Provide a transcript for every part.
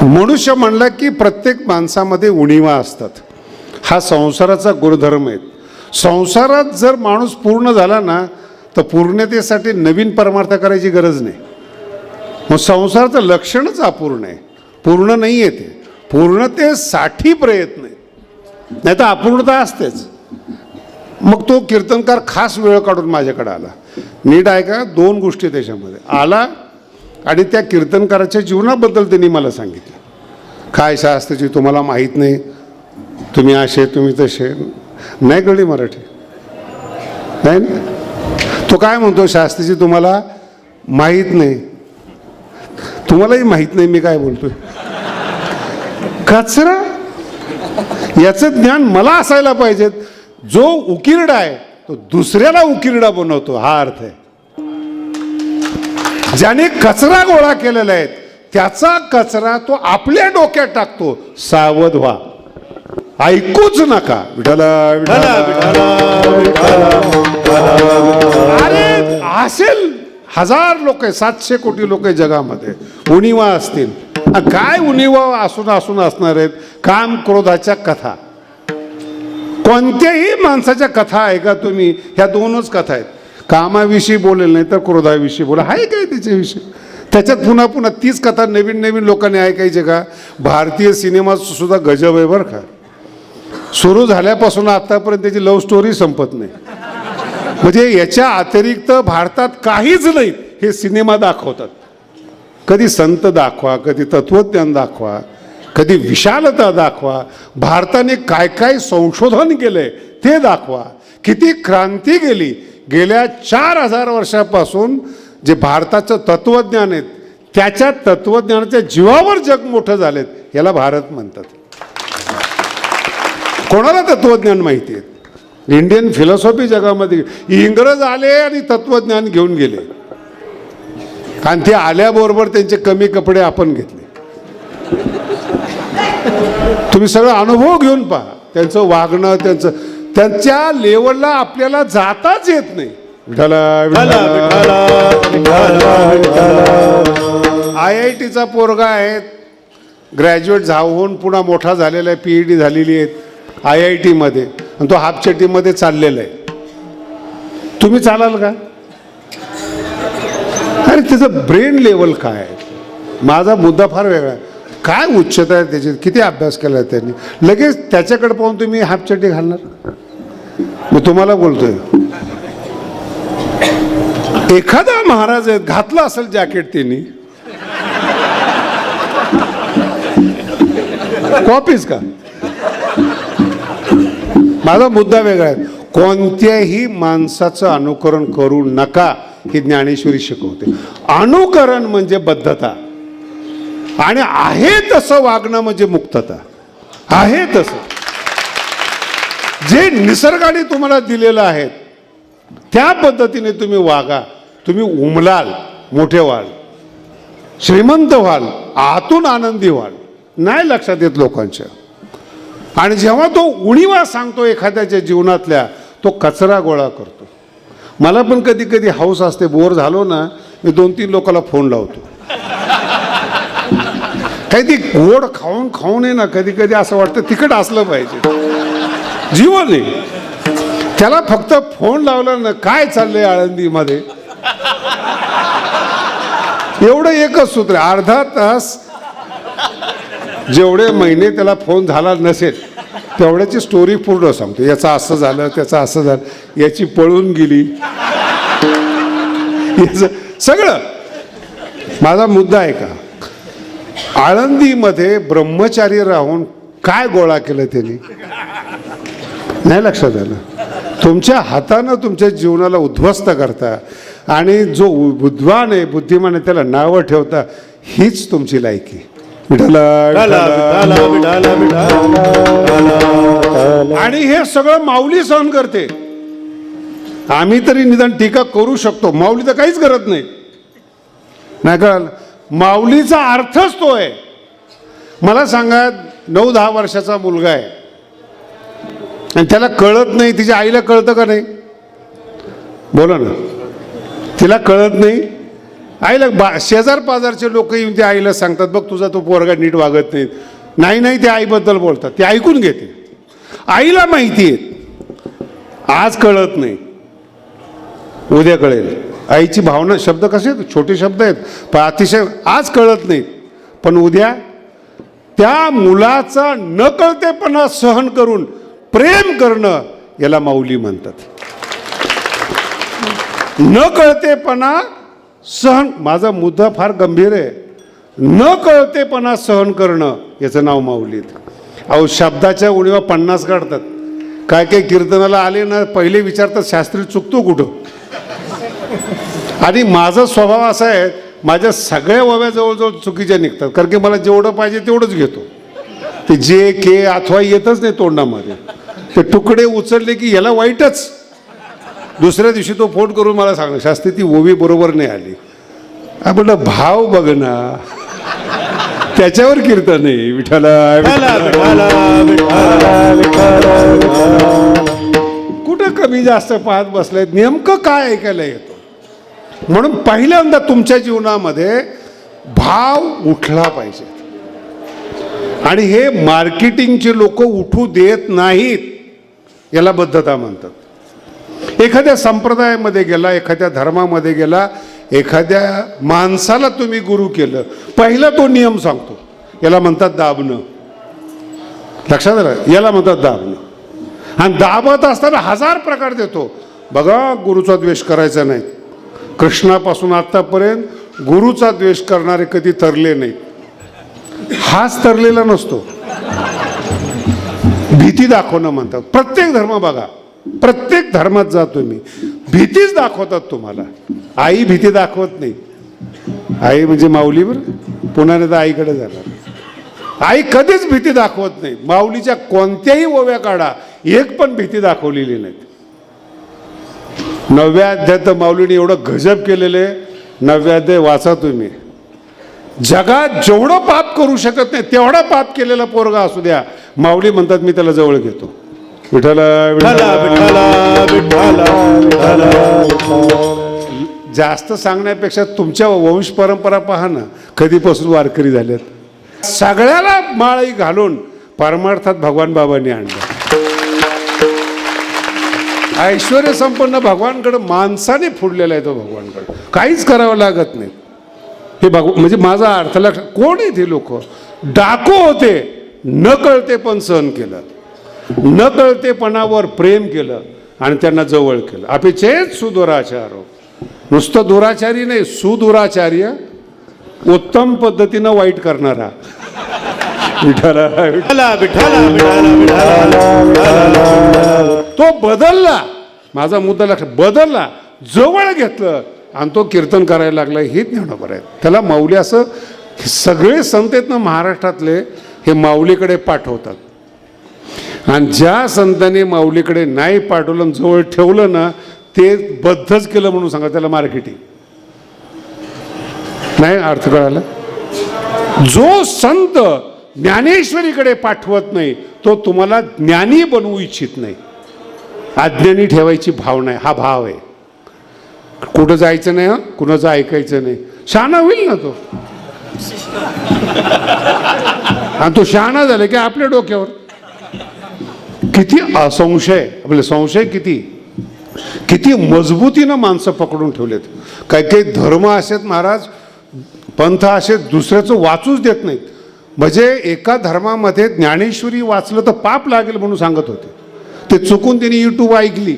मनुष्य म्हणला की प्रत्येक माणसामध्ये उणिवा असतात. हा संसाराचा गुणधर्म आहे. संसारात जर माणूस पूर्ण झाला ना तर पूर्णतेसाठी नवीन परमार्थ करायची गरज नाही. मग संसाराचं लक्षणच अपूर्ण आहे, पूर्ण नाही आहे. ते पूर्णतेसाठी प्रयत्न आहे, नाही तर अपूर्णता असतेच. मग तो कीर्तनकार खास वेळ काढून माझ्याकडे आला. नीट ऐका, दोन गोष्टी त्याच्यामध्ये आला आणि त्या कीर्तनकाराच्या जीवनाबद्दल त्यांनी मला सांगितलं. काय शास्त्राची तुम्हाला माहीत नाही, तुम्ही असे तुम्ही तसे. नाही कळली मराठी नाही ना. तो काय म्हणतो, शास्त्राची तुम्हाला माहीत नाही, तुम्हालाही माहीत नाही मी काय बोलतोय. कचरा, याचं ज्ञान मला असायला पाहिजे. जो उकिरडा आहे तो दुसऱ्याला उकिरडा बनवतो, हा अर्थ आहे. ज्याने कचरा गोळा केलेला आहे त्याचा कचरा तो आपल्या डोक्यात टाकतो. सावध व्हा, ऐकूच नका. विठ्ठला विठ्ठला अरे असेल हजार लोक आहे, 700 कोटी लोक आहे जगामध्ये. उणिवा असतील, काय उणिवा असून असणार आहेत. काम क्रोधाच्या कथा, कोणत्याही माणसाच्या कथा ऐका तुम्ही, ह्या दोनच कथा आहेत. कामाविषयी बोलेल नाही तर क्रोधाविषयी बोला, आहे काय त्याच्याविषयी. त्याच्यात पुन्हा पुन्हा तीच कथा नवीन नवीन लोकांनी ऐकायचे का. भारतीय सिनेमा सुद्धा गजब आहे बरं का. सुरू झाल्यापासून आतापर्यंत त्याची लव्ह स्टोरी संपत नाही. म्हणजे याच्या अतिरिक्त भारतात काहीच नाही. हे सिनेमा दाखवतात, कधी संत दाखवा, कधी तत्वज्ञान दाखवा, कधी विशालता दाखवा. भारताने काय काय संशोधन केलंय ते दाखवा. किती क्रांती गेली गेल्या 4000 वर्षापासून. जे भारताचं तत्वज्ञान आहे त्याच्या तत्वज्ञानाच्या जीवावर जग मोठं झालेत, याला भारत म्हणतात. कोणाला तत्वज्ञान माहिती आहे. इंडियन फिलॉसॉफी जगामध्ये इंग्रज आले आणि तत्वज्ञान घेऊन गेले, आणि ते आल्याबरोबर त्यांचे कमी कपडे आपण घेतले. तुम्ही सगळं अनुभव घेऊन पहा. त्यांचं वागणं, त्यांच्या लेवलला आपल्याला जाताच येत नाही. IITचा पोरगा आहे, ग्रॅज्युएट होऊन पुन्हा मोठा झालेला आहे, PhD झालेली आहेत IIT मध्ये, आणि तो हाफचट्टीमध्ये चाललेला आहे. तुम्ही चालाल का. अरे त्याचं ब्रेन लेवल काय आहे. माझा मुद्दा फार वेगळा आहे. काय उच्चता आहे त्याची, किती अभ्यास केला त्यांनी. लगेच त्याच्याकडे पाहून तुम्ही हाफचट्टी घालणार. मी तुम्हाला बोलतोय, एखादा महाराज आहे, घातला असेल जॅकेट त्यांनी, कॉपीज का. माझा मुद्दा वेगळा आहे. कोणत्याही माणसाचं अनुकरण करू नका, ही ज्ञानेश्वरी शिकवते. अनुकरण म्हणजे बद्धता, आणि आहे तसं वागणं म्हणजे मुक्तता. आहे तसं जे निसर्गाने तुम्हाला दिलेलं आहे त्या पद्धतीने तुम्ही वागा. तुम्ही उमलाल, मोठे व्हाल, श्रीमंत व्हाल, आतून आनंदी व्हाल. नाही लक्षात येत लोकांच्या. आणि जेव्हा तो उणिवा सांगतो एखाद्याच्या जीवनातल्या, तो कचरा गोळा करतो. मला पण कधी कधी हौस असते, बोर झालो ना मी 2-3 लोकांना फोन लावतो. काही ती गोड खाऊन खाऊन आहे ना, कधी कधी असं वाटतं तिखट असलं पाहिजे. जीवन आहे, त्याला फक्त फोन लावला ना, काय चाललंय आळंदीमध्ये, एवढं एकच सूत्र. अर्धा तास जेवढे महिने त्याला फोन झाला नसेल तेवढ्याची स्टोरी पूर्ण सांगतो. याचं असं झालं, त्याचं असं झालं, याची पळून गेली, सगळं. माझा मुद्दा आहे का, आळंदीमध्ये ब्रह्मचारी राहून काय गोळा केलं त्यांनी, नाही लक्षात आलं. तुमच्या हातानं तुमच्या जीवनाला उद्ध्वस्त करता, आणि जो बुद्धिमान आहे, बुद्धिमान आहे, त्याला नावं ठेवता. हीच तुमची लायकी. आणि हे सगळं माऊली सहन करते. आम्ही तरी निदान टीका करू शकतो, माऊली तर काहीच करत नाही. नाही का, माऊलीचा अर्थच तो आहे. मला सांगा, 9-10 वर्षाचा मुलगा आहे आणि त्याला कळत नाही, तिच्या आईला कळतं का नाही, बोला ना. तिला कळत नाही, आईला शेजार पाजारचे लोक येऊन ते आईला सांगतात, बघ तुझा तो पोरगा नीट वागत नाही. नाही नाही, ते आईबद्दल बोलतात, ते ऐकून घेते. आईला माहिती आहे आज कळत नाही, उद्या कळेल. आईची भावना, शब्द कसे छोटे शब्द आहेत पण अतिशय, आज कळत नाहीत पण उद्या. त्या मुलाचा नकळतेपणा सहन करून प्रेम करणं याला माऊली म्हणतात. नकळतेपणा सहन, माझा मुद्दा फार गंभीर आहे. नकळतेपणा सहन करणं याचं नाव माऊलीत. अहो शब्दाच्या उणीवा 50 काढतात. काय काय कीर्तनाला आले ना पहिले विचारतात शास्त्री चुकतो कुठं. आणि माझा स्वभाव असा आहे, माझ्या सगळ्या ओव्या जवळजवळ चुकीच्या निघतात, कारण की मला जेवढं पाहिजे तेवढंच घेतो. ते जे के अथवा येतच नाही तोंडामध्ये. ते तुकडे उचलले की याला वाईटच. दुसऱ्या दिवशी तो फोन करून मला सांगला, शास्त्री ती ओवी बरोबर नाही आली. म्हटलं भाव बघ ना, त्याच्यावर कीर्तन आहे. विठ्ठला कुठं कमी जास्त पाहत बसलाय, नेमकं काय ऐकायला येतो. म्हणून पहिल्यांदा तुमच्या जीवनामध्ये भाव उठला पाहिजे. आणि हे मार्केटिंगचे लोक उठू देत नाहीत, याला बद्धता म्हणतात. एखाद्या संप्रदायामध्ये गेला, एखाद्या धर्मामध्ये गेला, एखाद्या माणसाला तुम्ही गुरु केलं, पहिला तो नियम सांगतो, याला म्हणतात दाबणं. लक्षात आलं, याला म्हणतात दाबणं. आणि दाबत असताना 1000 प्रकार देतो. बघा गुरुचा द्वेष करायचा नाही. कृष्णापासून आतापर्यंत गुरुचा द्वेष करणारे कधी तरले नाहीत. हाच तरलेला नसतो. भीती दाखवणं म्हणतात. प्रत्येक धर्म बघा, प्रत्येक धर्मात जा तुम्ही, भीतीच दाखवतात तुम्हाला. आई भीती दाखवत नाही. आई म्हणजे माऊलीवर, पुन्हा तर आईकडे जाणार. आई कधीच भीती दाखवत नाही. माऊलीच्या कोणत्याही ओव्या काढा, एक पण भीती दाखवलेली नाही. 9व्या अध्यायात माऊलीने एवढं गजब केलेलं आहे. 9व्या अध्याय वाचा तुम्ही. जगात जेवढं पाप करू शकत नाही तेवढा पाप केलेला पोरगा असू द्या, माऊली म्हणतात मी त्याला जवळ घेतो. विठ्ठला विठ्ठला विठ्ठला विठ्ठला. जास्त सांगण्यापेक्षा तुमच्या वंश परंपरा पहा ना, कधीपासून वारकरी झाल्यात. सगळ्याला माळी घालून परमार्थात भगवान बाबांनी आणलं. ऐश्वर्य संपन्न भगवानकडे माणसाने फुडलेला आहे तो भगवानकडे, काहीच करावं लागत नाही. हे म्हणजे माझा अर्थ लक्ष. कोण आहे ते लोक? डाकू होते, न कळते पण सहन केलं, न कळतेपणावर प्रेम केलं आणि त्यांना जवळ केलं. अपिचेत सुदुराचारो, नुसतं दुराचारी नाही, सुदुराचार्य, उत्तम पद्धतीनं वाईट करणारा. विठ्ठला विठ्ठला विठ्ठला विठ्ठला. तो बदलला. माझा मुद्दा लक्ष, बदलला, जवळ घेतलं आणि तो कीर्तन करायला लागला. हे ज्ञान बरं आहे. त्याला माऊली असं सगळे संत आहेत ना महाराष्ट्रातले, हे माऊलीकडे पाठवतात. आणि ज्या संतांनी माऊलीकडे नाही पाठवलं, जवळ ठेवलं ना, ते बद्धच केलं म्हणून सांगा, त्याला मार्केटिंग नाही. अर्थ कळाला? जो संत ज्ञानेश्वरीकडे पाठवत नाही तो तुम्हाला ज्ञानी बनवू इच्छित नाही. अज्ञानी ठेवायची भावना आहे, हा भाव आहे. कुठं जायचं नाही, कुणाचं ऐकायचं नाही. शहाणा होईल ना तो. आणि तो शहाणा झाला की आपल्या डोक्यावर किती असंशय, आपले संशय किती किती मजबूतीनं माणसं पकडून ठेवलेत. काही काही धर्म असेत महाराज, पंथ असे दुसऱ्याचं वाचूच देत नाहीत. म्हणजे एका धर्मामध्ये ज्ञानेश्वरी वाचलं तर पाप लागेल म्हणून सांगत होते. ते चुकून त्यांनी यूट्यूब ऐकली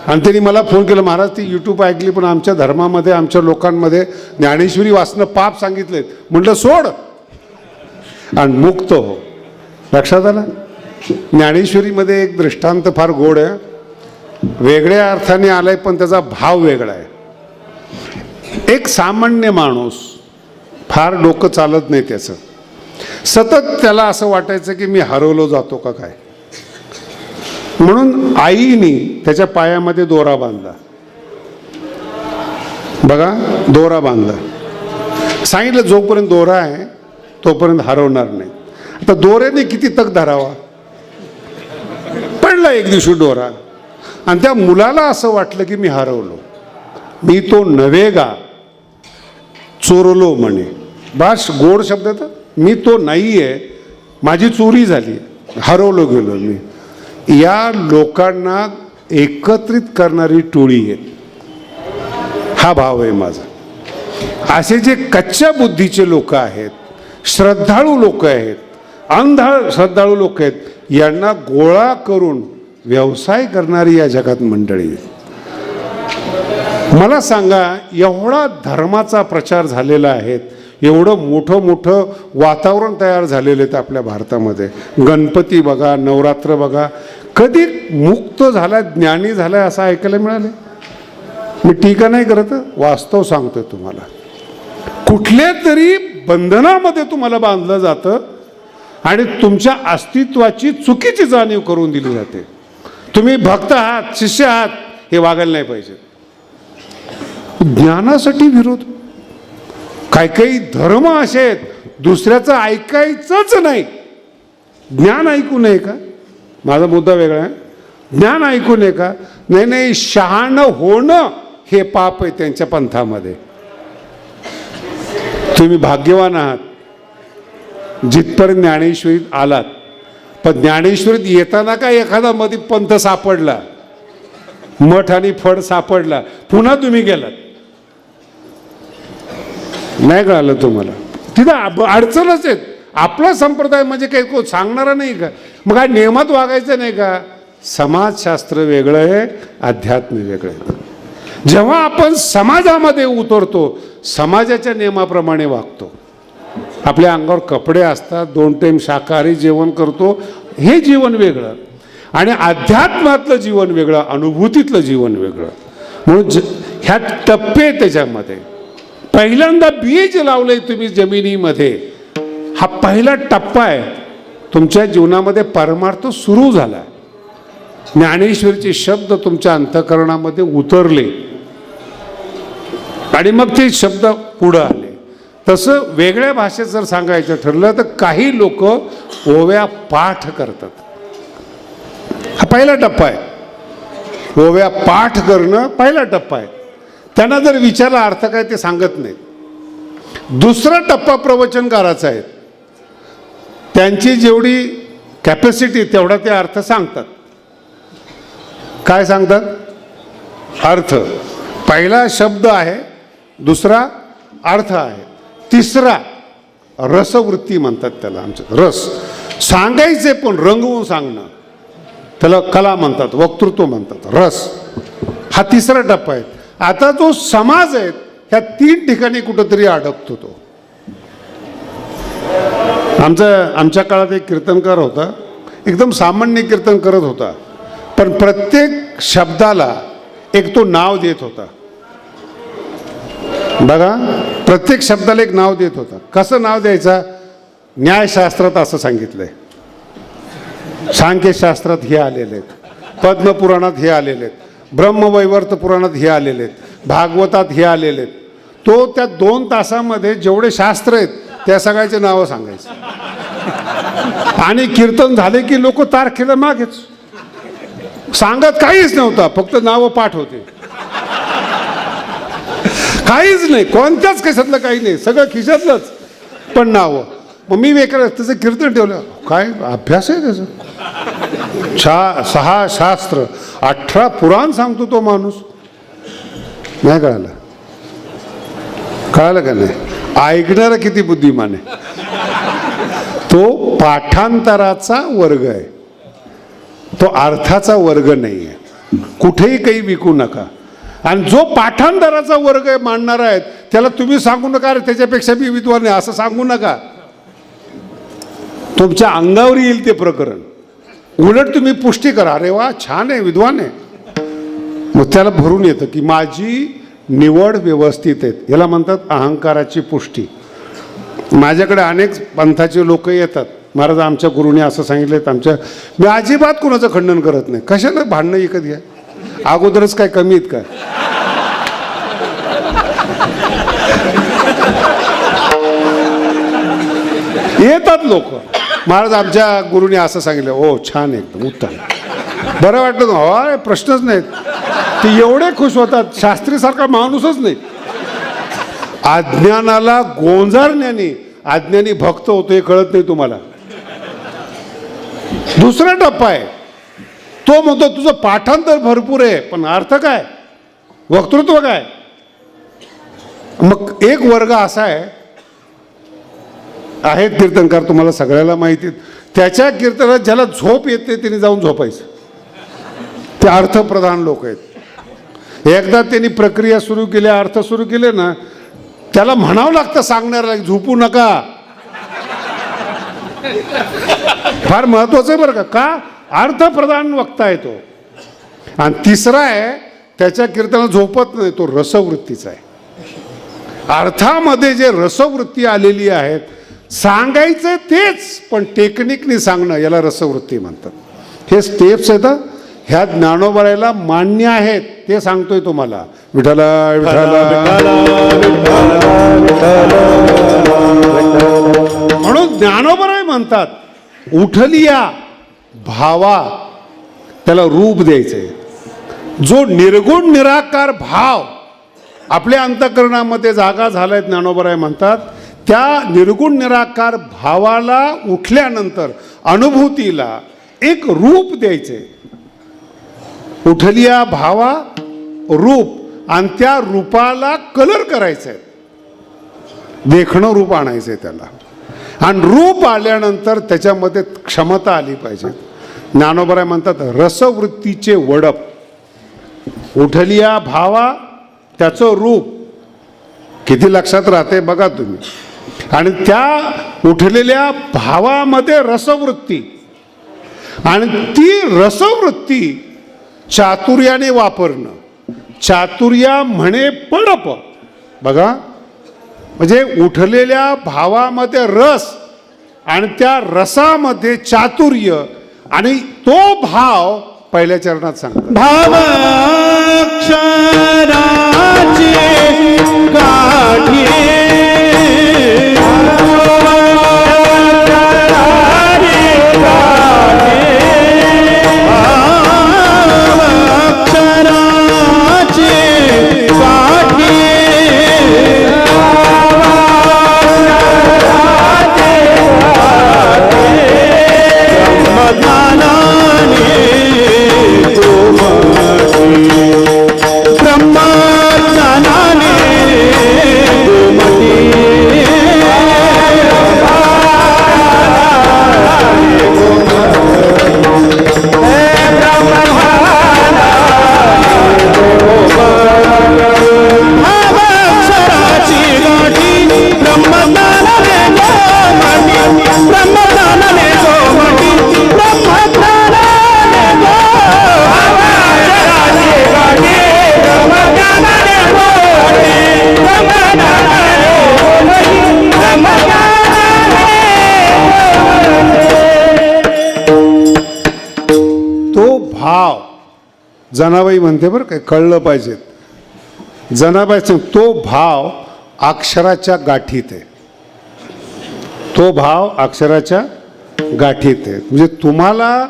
आणि त्यांनी मला फोन केला, महाराज ती यूट्यूब ऐकली पण आमच्या धर्मामध्ये, आमच्या लोकांमध्ये ज्ञानेश्वरी वाचणं पाप सांगितलेत. म्हटलं सोड आणि मुक्त हो. लक्षात आलं? ज्ञानेश्वरीमध्ये एक दृष्टांत फार गोड आहे, वेगळ्या अर्थाने आलाय पण त्याचा भाव वेगळा आहे. एक सामान्य माणूस, फार डोकं चालत नाही त्याचं, सतत त्याला असं वाटायचं की मी हरवलो जातो का काय, म्हणून आईने त्याच्या पायामध्ये दोरा बांधला. बघा, दोरा बांधला, सांगितलं जोपर्यंत दोरा आहे तोपर्यंत हरवणार नाही. आता दोऱ्याने किती तक धरावा. पडला एक दिवशी दोरा आणि त्या मुलाला असं वाटलं की मी हरवलो, मी तो नव्हे गा चोरलो म्हणे. बस गोड शब्द तर मी तो नाही आहे, माझी चोरी झाली, हरवलो गेलो मी. या लोकांना एकत्रित करणारी टोळी आहे, हा भाव आहे माझा. असे जे कच्च्या बुद्धीचे लोक आहेत, श्रद्धाळू लोक आहेत, अंधाळ श्रद्धाळू लोक आहेत, यांना गोळा करून व्यवसाय करणारी या जगात मंडळी आहेत. मला सांगा, एवढा धर्माचा प्रचार झालेला आहे, एवढं मोठं मोठं वातावरण तयार झालेलं आहे आपल्या भारतामध्ये. गणपती बघा, नवरात्र बघा, कधी मुक्त झाला, ज्ञानी झाला असं ऐकायला मिळालं? मी टीका नाही करत, वास्तव सांगतोय तुम्हाला. कुठल्या तरी बंधनामध्ये तुम्हाला बांधलं जातं आणि तुमच्या अस्तित्वाची चुकीची जाणीव करून दिली जाते. तुम्ही भक्त आहात, शिष्य आहात, हे वागायला नाही पाहिजे. ज्ञानासाठी विरोध. काही काही धर्म असे आहेत, दुसऱ्याचं ऐकायचंच नाही. ज्ञान ऐकू नये का? माझा मुद्दा वेगळा आहे. ज्ञान ऐकू नये का? नाही नाही, शहाणं होणं हे पाप आहे त्यांच्या पंथामध्ये. तुम्ही भाग्यवान आहात जिथपर्यंत ज्ञानेश्वरीत आलात. पण ज्ञानेश्वरीत येताना का एखादा मध्ये पंथ सापडला, मठ आणि फड सापडला, पुन्हा तुम्ही गेलात, नाही कळालं तुम्हाला? तिथं अडचणच आहेत. आपला संप्रदाय म्हणजे काही कोण सांगणारा नाही का? मग काय नियमात वागायचं नाही का? समाजशास्त्र वेगळं आहे, अध्यात्म वेगळं आहे. जेव्हा आपण समाजामध्ये उतरतो, समाजाच्या नियमाप्रमाणे वागतो, आपल्या अंगावर कपडे असतात, 2 टाइम शाकाहारी जेवण करतो, हे जीवन वेगळं आणि अध्यात्मातलं जीवन वेगळं, अनुभूतीतलं जीवन वेगळं. म्हणून ह्या टप्पे त्याच्यामध्ये पहिल्यांदा बीज लावलंय तुम्ही जमिनीमध्ये, हा पहिला टप्पा आहे. तुमच्या जीवनामध्ये परमार्थ सुरू झाला. ज्ञानेश्वरीचे शब्द तुमच्या अंतःकरणामध्ये उतरले आणि मग ते शब्द पुढं आले. तसं वेगळ्या भाषेत जर सांगायचं ठरलं तर काही लोक ओव्या पाठ करतात. हा पहिला टप्पा आहे. ओव्या पाठ करणं पहिला टप्पा आहे. त्यांना जर विचारला अर्थ काय ते सांगत नाहीत. दुसरा टप्पा प्रवचनकाराचा आहे. त्यांची जेवढी कॅपॅसिटी तेवढा ते अर्थ सांगतात. काय सांगतात? अर्थ. पहिला शब्द आहे, दुसरा अर्थ आहे, तिसरा रसवृत्ती म्हणतात त्याला. आमचं रस सांगायचे पण रंगवून सांगणं, त्याला कला म्हणतात, वक्तृत्व म्हणतात, रस. हा तिसरा टप्पा आहे. आता जो समाज आहे ह्या 3 ठिकाणी कुठंतरी अडकतो तो. आमच्या काळात एक कीर्तनकार होता, एकदम सामान्य कीर्तन करत होता, पण प्रत्येक शब्दाला एक तो नाव देत होता. बघा, प्रत्येक शब्दाला एक नाव देत होता. कसं नाव द्यायचा? न्यायशास्त्रात असं सांगितलंय, सांख्यशास्त्रात हे आलेले आहेत, पद्मपुराणात हे आलेले आहेत, ब्रह्मवैवर्त पुराणात हे आलेले आहेत, भागवतात हे आलेले आहेत. तो त्या 2 तासामध्ये जेवढे शास्त्र आहेत त्या सगळ्याचे नावं सांगायचे. आणि कीर्तन झाले की लोक तारखेला मागेच, सांगत काहीच नव्हता, फक्त नावं पाठ होते. काहीच नाही, कोणत्याच कशातलं काही नाही, सगळं खिशातलंच, पण नावं. मग मी वेगळं त्याचं कीर्तन ठेवलं. काय अभ्यास आहे त्याचा? 6 शास्त्र, 18 पुराण सांगतो तो माणूस. नाही कळालं? कळालं का नाही? ऐकणारा किती बुद्धिमान आहे. तो पाठांतराचा वर्ग आहे, तो अर्थाचा वर्ग नाही आहे. कुठेही काही विकू नका. आणि जो पाठांतराचा वर्ग मांडणारा आहे त्याला तुम्ही सांगू नका अरे त्याच्यापेक्षा मी विद्वान आहे असं सांगू नका. तुमच्या अंगावर येईल ते प्रकरण. उलट तुम्ही पुष्टी करा, अरे वा छान आहे, विद्वान आहे. मग त्याला भरून येतं की माझी निवड व्यवस्थित आहेत. याला म्हणतात अहंकाराची पुष्टी. माझ्याकडे अनेक पंथाचे लोक येतात, महाराज आमच्या गुरुने असं सांगितलं, मी अजिबात कुणाचं खंडन करत नाही. कशाला भांडणं विकत घ्या, अगोदरच काय कमी आहेत का? येतात लोक, महाराज आमच्या गुरुने असं सांगितलं, हो छान आहे, एकदम उत्तम, बरं वाटलं. हो प्रश्नच नाहीत. ते एवढे खुश होतात, शास्त्रीसारखा माणूसच नाही. अज्ञानाला गोंजारण्याने अज्ञानी भक्त होतो हे कळत नाही तुम्हाला. दुसरा टप्पा आहे, तो म्हणतो तुझं पाठांतर भरपूर आहे पण अर्थ काय, वक्तृत्व काय. मग एक वर्ग असा आहे, आहेत कीर्तनकार तुम्हाला सगळ्याला माहिती, त्याच्या कीर्तनात ज्याला झोप येते त्याने जाऊन झोपायचं. ते अर्थप्रधान लोक आहेत. एकदा त्यांनी प्रक्रिया सुरू केली, अर्थ सुरू केले ना, त्याला म्हणावं लागतं सांगणाऱ्याला झोपू नका. फार महत्वाचं आहे बरं का अर्थप्रधान वक्ता आहे तो. आणि तिसरा आहे, त्याच्या कीर्तनात झोपत नाही, तो रसवृत्तीचा आहे. अर्थामध्ये जे रसवृत्ती आलेली आहेत, सांगायचं तेच पण टेक्निकनी सांगणं, याला रसवृत्ती म्हणतात. हे स्टेप्स आहेत, ह्या ज्ञानोबरायला मान्य आहेत, ते सांगतोय तुम्हाला. विठ्ठला म्हणून ज्ञानोबराय म्हणतात उठलिया भावा, त्याला रूप द्यायचंय. जो निर्गुण निराकार भाव आपल्या अंतःकरणामध्ये जागा झालाय, ज्ञानोबराय म्हणतात त्या निर्गुण निराकार भावाला उठल्यानंतर अनुभूतीला एक रूप द्यायचे. उठलिया भावा रूप, आणि त्या रूपाला कलर करायचं आहे, देखणं रूप आणायचंय त्याला. आणि रूप आल्यानंतर त्याच्यामध्ये क्षमता आली पाहिजे. ज्ञानोबराय म्हणतात रसवृत्तीचे वडप. उठलिया भावा, त्याचं रूप किती लक्षात राहते बघा तुम्ही. आणि त्या उठलेल्या भावामध्ये रसवृत्ती, आणि ती रसवृत्ती चातुर्याने वापरणं. चातुर्या म्हणे पडप. बघा, म्हणजे उठलेल्या भावामध्ये रस आणि त्या रसामध्ये चातुर्य, आणि तो भाव पहिल्या चरणात सांगतात. भावाक्षराची गाठी जनाबाई म्हणते बरं काय, कळलं पाहिजे. जनाबाईचं तो भाव अक्षराच्या गाठीत आहे. तो भाव अक्षराच्या गाठीत आहे. म्हणजे तुम्हाला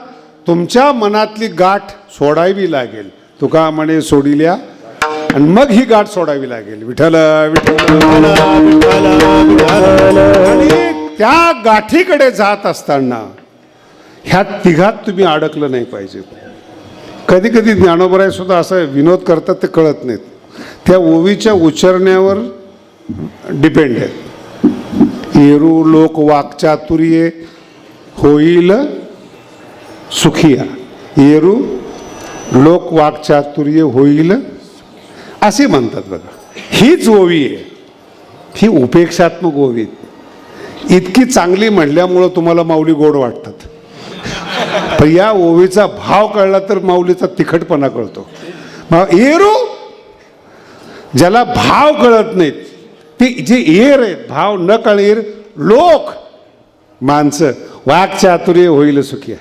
तुमच्या मनातली गाठ सोडावी लागेल. तुका म्हणे सोडिल्या, आणि मग ही गाठ सोडावी लागेल. विठ्ठल विठ्ठल. आणि त्या गाठीकडे जात असताना ह्या तिघात तुम्ही अडकलं नाही पाहिजे. कधी कधी ज्ञानोबराय सुद्धा असं विनोद करतात, ते कळत नाहीत. त्या ओवीच्या उच्चारण्यावर डिपेंड आहे. येरू लोक वाक्चातुर्ये होईल सुखिया. येरू लोक वाक्चातुर्य होईल असे म्हणतात. बघा, हीच ओवी आहे, ही उपेक्षात्मक ओवी. इतकी चांगली म्हणल्यामुळं तुम्हाला माऊली गोड वाटतात. पण या ओवीचा भाव कळला तर माऊलीचा तिखटपणा कळतो. एरू, ज्याला भाव कळत नाहीत ते जे एर आहेत, भाव न कळेर लोक माणसं, वाक्चातुर्य होईल सुखिया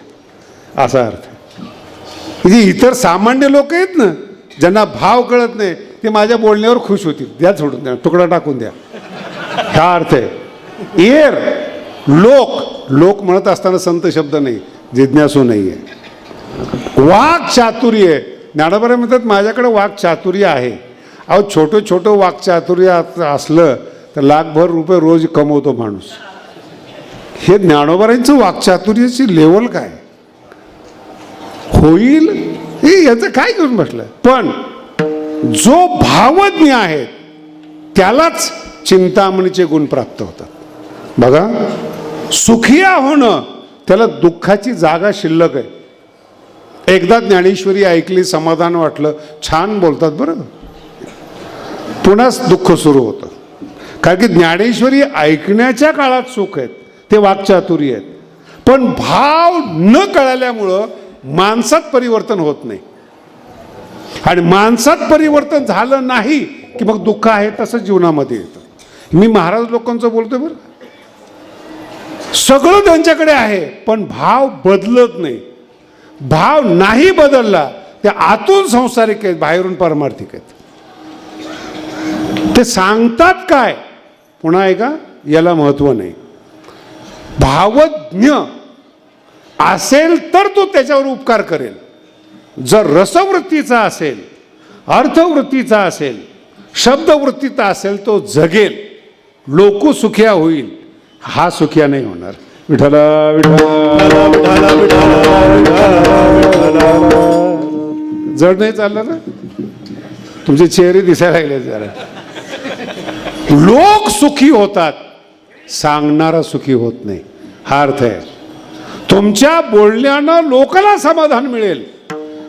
असा अर्थ. म्हणजे इतर सामान्य लोक आहेत ना, ज्यांना भाव कळत नाही, ते माझ्या बोलण्यावर खुश होतील. द्या सोडून, द्या तुकडा टाकून द्या, हा अर्थ आहे. एर लोक, लोक म्हणत असताना संत शब्द नाही, जिज्ञासू नाही आहे. वाक् चातुर्य, ज्ञानोबराय म्हणतात माझ्याकडे वाक् चातुर्य आहे. अहो छोटं छोटं वाक्चातुर्य असलं तर लाखभर रुपये रोज कमवतो माणूस. हे ज्ञानोबारांचं वाक्चातुर्याची लेवल काय होईल हे याचं काय घेऊन बसलं. पण जो भावज्ञ आहे त्यालाच चिंतामणीचे गुण प्राप्त होतात. बघा, सुखिया होणं त्याला दुःखाची जागा शिल्लक आहे. एकदा ज्ञानेश्वरी ऐकली, समाधान वाटलं, छान बोलतात बरं, पुन्हाच दुःख सुरू होतं. कारण की ज्ञानेश्वरी ऐकण्याच्या काळात सुख आहेत, ते वाक्चातुर्य आहेत. पण भाव न कळल्यामुळं माणसात परिवर्तन होत नाही. आणि माणसात परिवर्तन झालं नाही की मग दुःख आहे तसं जीवनामध्ये येतं. मी महाराज लोकांचं बोलतोय बरं, सगळं त्यांच्याकडे आहे पण भाव बदलत नाही. भाव नाही बदलला ते आतून संसारिक आहेत, बाहेरून पारमार्थिक आहेत. ते सांगतात काय, पुन्हा ऐका, याला महत्व नाही. भावज्ञ असेल तर तो त्याच्यावर उपकार करेल. जर रसवृत्तीचा असेल, अर्थवृत्तीचा असेल, शब्दवृत्तीचा असेल तो जगेल, लोकसुखिया होईल. हा सुखिया नाही होणार. विठ्ठला विठ्ठला जड नाही चाललं ना, तुमचे चेहरे दिसायला लागले जरा. लोक सुखी होतात, सांगणारा सुखी होत नाही. हा अर्थ आहे. तुमच्या बोलण्यानं लोकांना समाधान मिळेल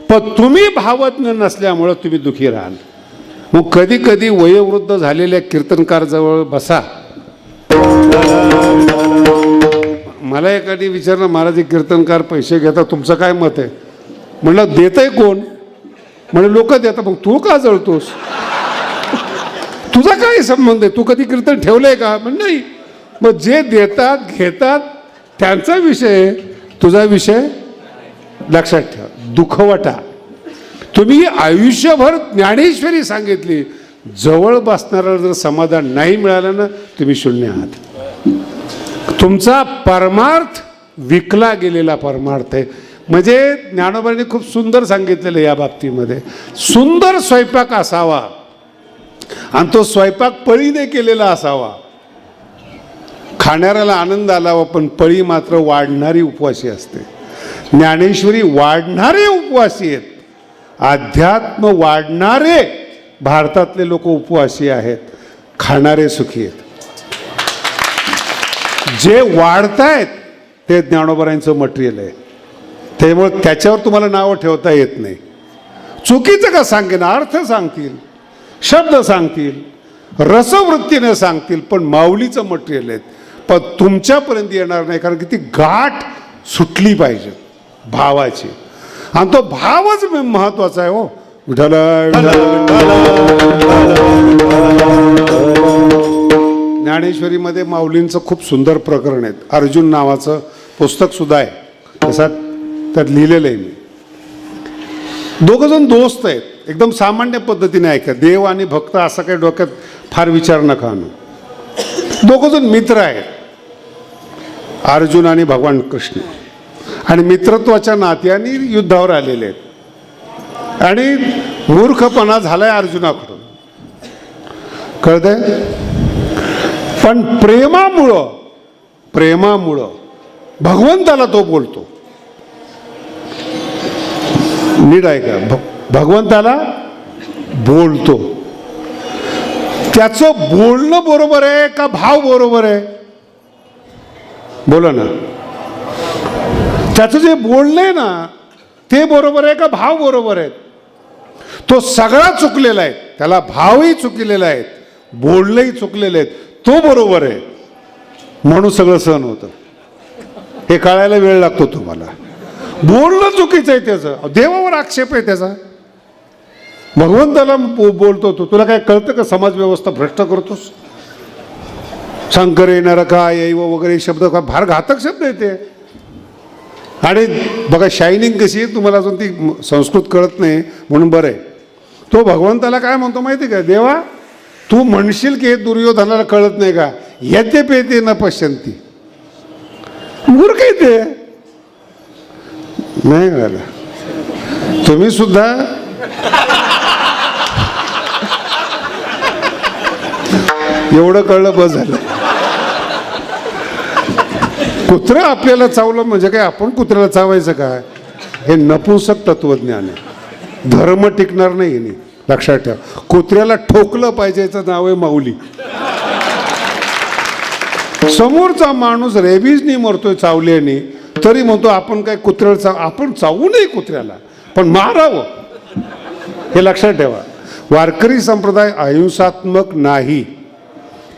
पण तुम्ही भावज्ञ नसल्यामुळं तुम्ही दुखी राहाल. मग कधी कधी वयोवृद्ध झालेल्या कीर्तनकार जवळ बसा. मला एखादी विचारलं, महाराज कीर्तनकार पैसे घेतात, तुमचं काय मत आहे? म्हणलं देतंय कोण? म्हणजे लोक देतात, मग तू का जळतोस? तुझा काय संबंध आहे? तू कधी कीर्तन ठेवलंय का? म्हण नाही. मग जे देतात घेतात त्यांचा विषय, तुझा विषय लक्षात ठेवा. दुखवटा. तुम्ही आयुष्यभर ज्ञानेश्वरी सांगितली, जवळ बसणारा जर समाधान नाही मिळालं ना, तुम्ही शून्य आहात. तुमचा परमार्थ विकला गेलेला परमार्थ आहे. म्हणजे ज्ञानोबांनी खूप सुंदर सांगितलेलं या बाबतीमध्ये. सुंदर स्वयंपाक असावा आणि तो स्वयंपाक पळीने केलेला असावा. खाणाऱ्याला आनंद आलावा पण पळी मात्र वाढणारी उपवासी असते. ज्ञानेश्वरी वाढणारे उपवासी आहेत. अध्यात्म वाढणारे भारतातले लोक उपवासी आहेत, खाणारे सुखी आहेत. जे वाढतायत ते ज्ञानोबारांचं मटेरियल आहे. त्यामुळे त्याच्यावर तुम्हाला नावं ठेवता येत नाही. चुकीचं का सांगेन, अर्थ सांगतील, शब्द सांगतील, रसवृत्तीने सांगतील, पण माऊलीचं मटेरियल आहेत. पण तुमच्यापर्यंत येणार नाही, कारण की ती गाठ सुटली पाहिजे भावाची. आणि तो भावच महत्वाचा आहे. हो ज्ञानेश्वरीमध्ये माऊलींचं खूप सुंदर प्रकरण आहे. अर्जुन नावाचं पुस्तक सुद्धा आहे, तसा त्यात लिहिलेलं आहे. मी दोघं जण दोस्त आहेत, एकदम सामान्य पद्धतीने ऐका. देव आणि भक्त असं काही डोक्यात फार विचार नका आणू. दोघं जण मित्र आहेत, अर्जुन आणि भगवान कृष्ण. आणि मित्रत्वाच्या नात्याने युद्धावर आलेले आहेत. आणि मूर्खपणा झालाय अर्जुनाकडून, कळतंय. पण प्रेमामुळं भगवंताला तो बोलतो. नीट ऐका, भगवंताला बोलतो. त्याचं बोलणं बरोबर आहे का भाव बरोबर आहे? बोला ना. त्याचं जे बोलणं आहे ना ते बरोबर आहे का भाव बरोबर आहे? तो सगळा चुकलेला आहे. त्याला भावही चुकलेला आहेत, बोलणंही चुकलेले आहेत. तो बरोबर आहे म्हणून सगळं सहन होतं. हे कळायला वेळ लागतो तुम्हाला. बोलणं चुकीचं आहे त्याचं. देवावर आक्षेप आहे त्याचा. भगवंताला बोलतो तो. तुला काय कळतं का समाज व्यवस्था भ्रष्ट करतोस? शंकरे नरका येव वगैरे शब्द फार घातक शब्द आहे ते. आणि बघा शायनिंग कशी आहे, तुम्हाला अजून ती संस्कृत कळत नाही म्हणून बरं आहे. तो भगवंताला काय म्हणतो माहिती का? देवा तू म्हणशील की हे दुर्योधनाला कळत नाही का? येते पेते न पश्यंती. मूर्ख आहे ते. नाही कळलं. तुम्ही सुद्धा एवढं कळलं बस झालं. कुत्रं आपल्याला चावलं म्हणजे काय आपण कुत्र्याला चावायचं काय? हे नपुंसक तत्वज्ञान आहे. धर्म टिकणार नाही हे, लक्षात ठेवा. कुत्र्याला ठोकलं पाहिजे याचं नाव आहे माऊली. समोरचा माणूस रेबीजनी मरतोय चावल्याने तरी म्हणतो आपण काय कुत्र्याला आपण चावू नये कुत्र्याला, पण मारावं. हे लक्षात ठेवा. वारकरी संप्रदाय अहिंसात्मक नाही.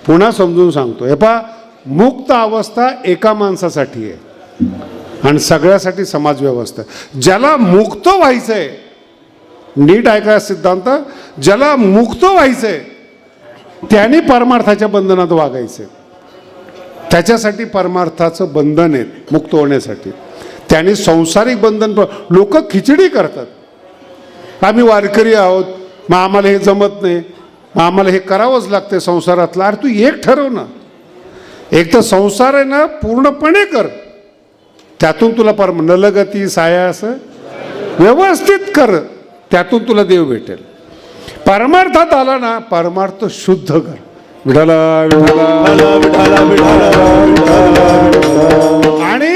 पुन्हा समजून सांगतो. हे पहा, मुक्त अवस्था एका माणसासाठी आहे आणि सगळ्यासाठी समाज व्यवस्था. ज्याला मुक्त व्हायचंय, नीट ऐका सिद्धांत, ज्याला मुक्त व्हायचंय त्याने परमार्थाच्या बंधनात वागायचंय. त्याच्यासाठी परमार्थाचं बंधन आहे मुक्त होण्यासाठी. त्याने सांसारिक बंधन. लोक खिचडी करतात. आम्ही वारकरी आहोत, मग आम्हाला हे जमत नाही, मग आम्हाला हे करावंच लागतं संसारातलं. अरे तू एक ठरव ना. एक तर संसार आहे ना पूर्णपणे कर, त्यातून तुला नलगती साया असं व्यवस्थित कर, त्यातून तुला देव भेटेल. परमार्थात आला ना, परमार्थ शुद्ध कर. विठाला आणि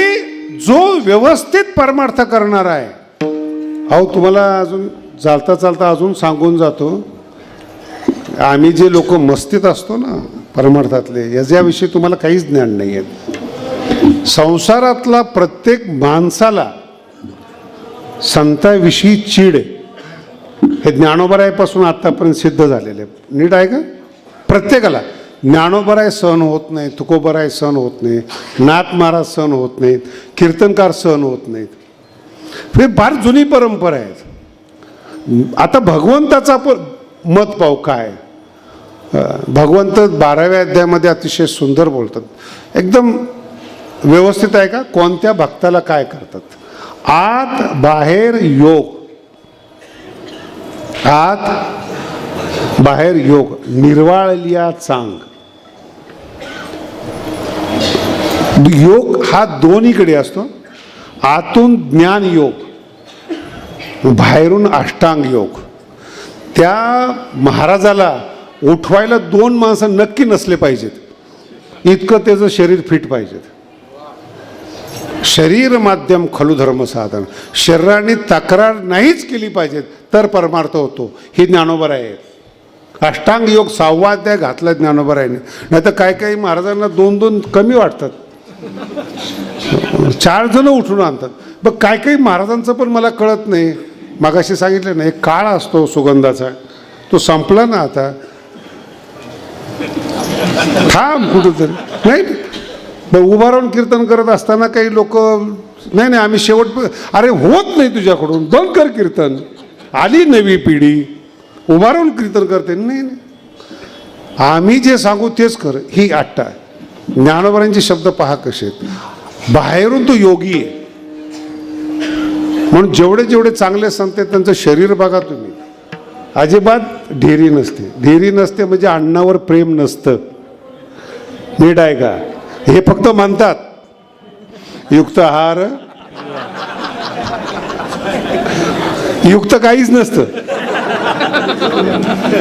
जो व्यवस्थित परमार्थ करणार आहे. अहो तुम्हाला अजून चालता चालता अजून सांगून जातो, आम्ही जे लोक मस्तीत असतो ना परमार्थातले, याच्याविषयी तुम्हाला काहीच ज्ञान नाही आहे. संसारातला प्रत्येक माणसाला संताविषयी चीड आहे. हे ज्ञानोबरायपासून आत्तापर्यंत सिद्ध झालेलं आहे. नीट आहे का? प्रत्येकाला. ज्ञानोबराय सहन होत नाही, तुकोबराय सहन होत नाही, नाथ महाराज सहन होत नाहीत, कीर्तनकार सहन होत नाहीत. हे फार जुनी परंपरा आहे. आता भगवंताचा मत पाहू काय. भगवंत 12व्या अध्यायामध्ये अतिशय सुंदर बोलतात. एकदम व्यवस्थित आहे का. कोणत्या भक्ताला काय करतात. आत बाहेर योग, आत बाहेर योग, निर्वाळलिया चांग. योग हा दोन्हीकडे असतो. आतून ज्ञान योग, बाहेरून अष्टांग योग. त्या महाराजाला उठवायला 2 माणसं नक्की नसले पाहिजेत, इतकं त्याचं शरीर फिट पाहिजेत. शरीर माध्यम खलु धर्म साधन. शरीराने तक्रार नाहीच केली पाहिजेत तर परमार्थ होतो. ही ज्ञानोबराय आहे. अष्टांग योग 6वा अध्याय घातला ज्ञानोबरायने. नाही तर काही काही महाराजांना 2-2 कमी वाटतात, 4 जण उठून आणतात. बघ काही काही महाराजांचं पण मला कळत नाही. मागाशी सांगितलं ना, एक काळ असतो सुगंधाचा, तो संपला ना आता. थांब कुठंतरी. नाही उभा राहून कीर्तन करत असताना काही लोक नाही नाही आम्ही शेवट, अरे होत नाही तुझ्याकडून, बंद कर कीर्तन. आली नवी पिढी उभा राहून कीर्तन करते. नाही नाही, आम्ही जे सांगू तेच कर. ही आट्टा. ज्ञानोबरांचे शब्द पहा कसे आहेत. बाहेरून तो योगी आहे. म्हणून जेवढे जेवढे चांगले संत आहेत त्यांचं शरीर बघा तुम्ही. अजिबात ढेरी नसते. ढेरी नसते म्हणजे अण्णावर प्रेम नसतं. नीट आहे का. हे फक्त म्हणतात युक्त आहार, युक्त काहीच नसतं.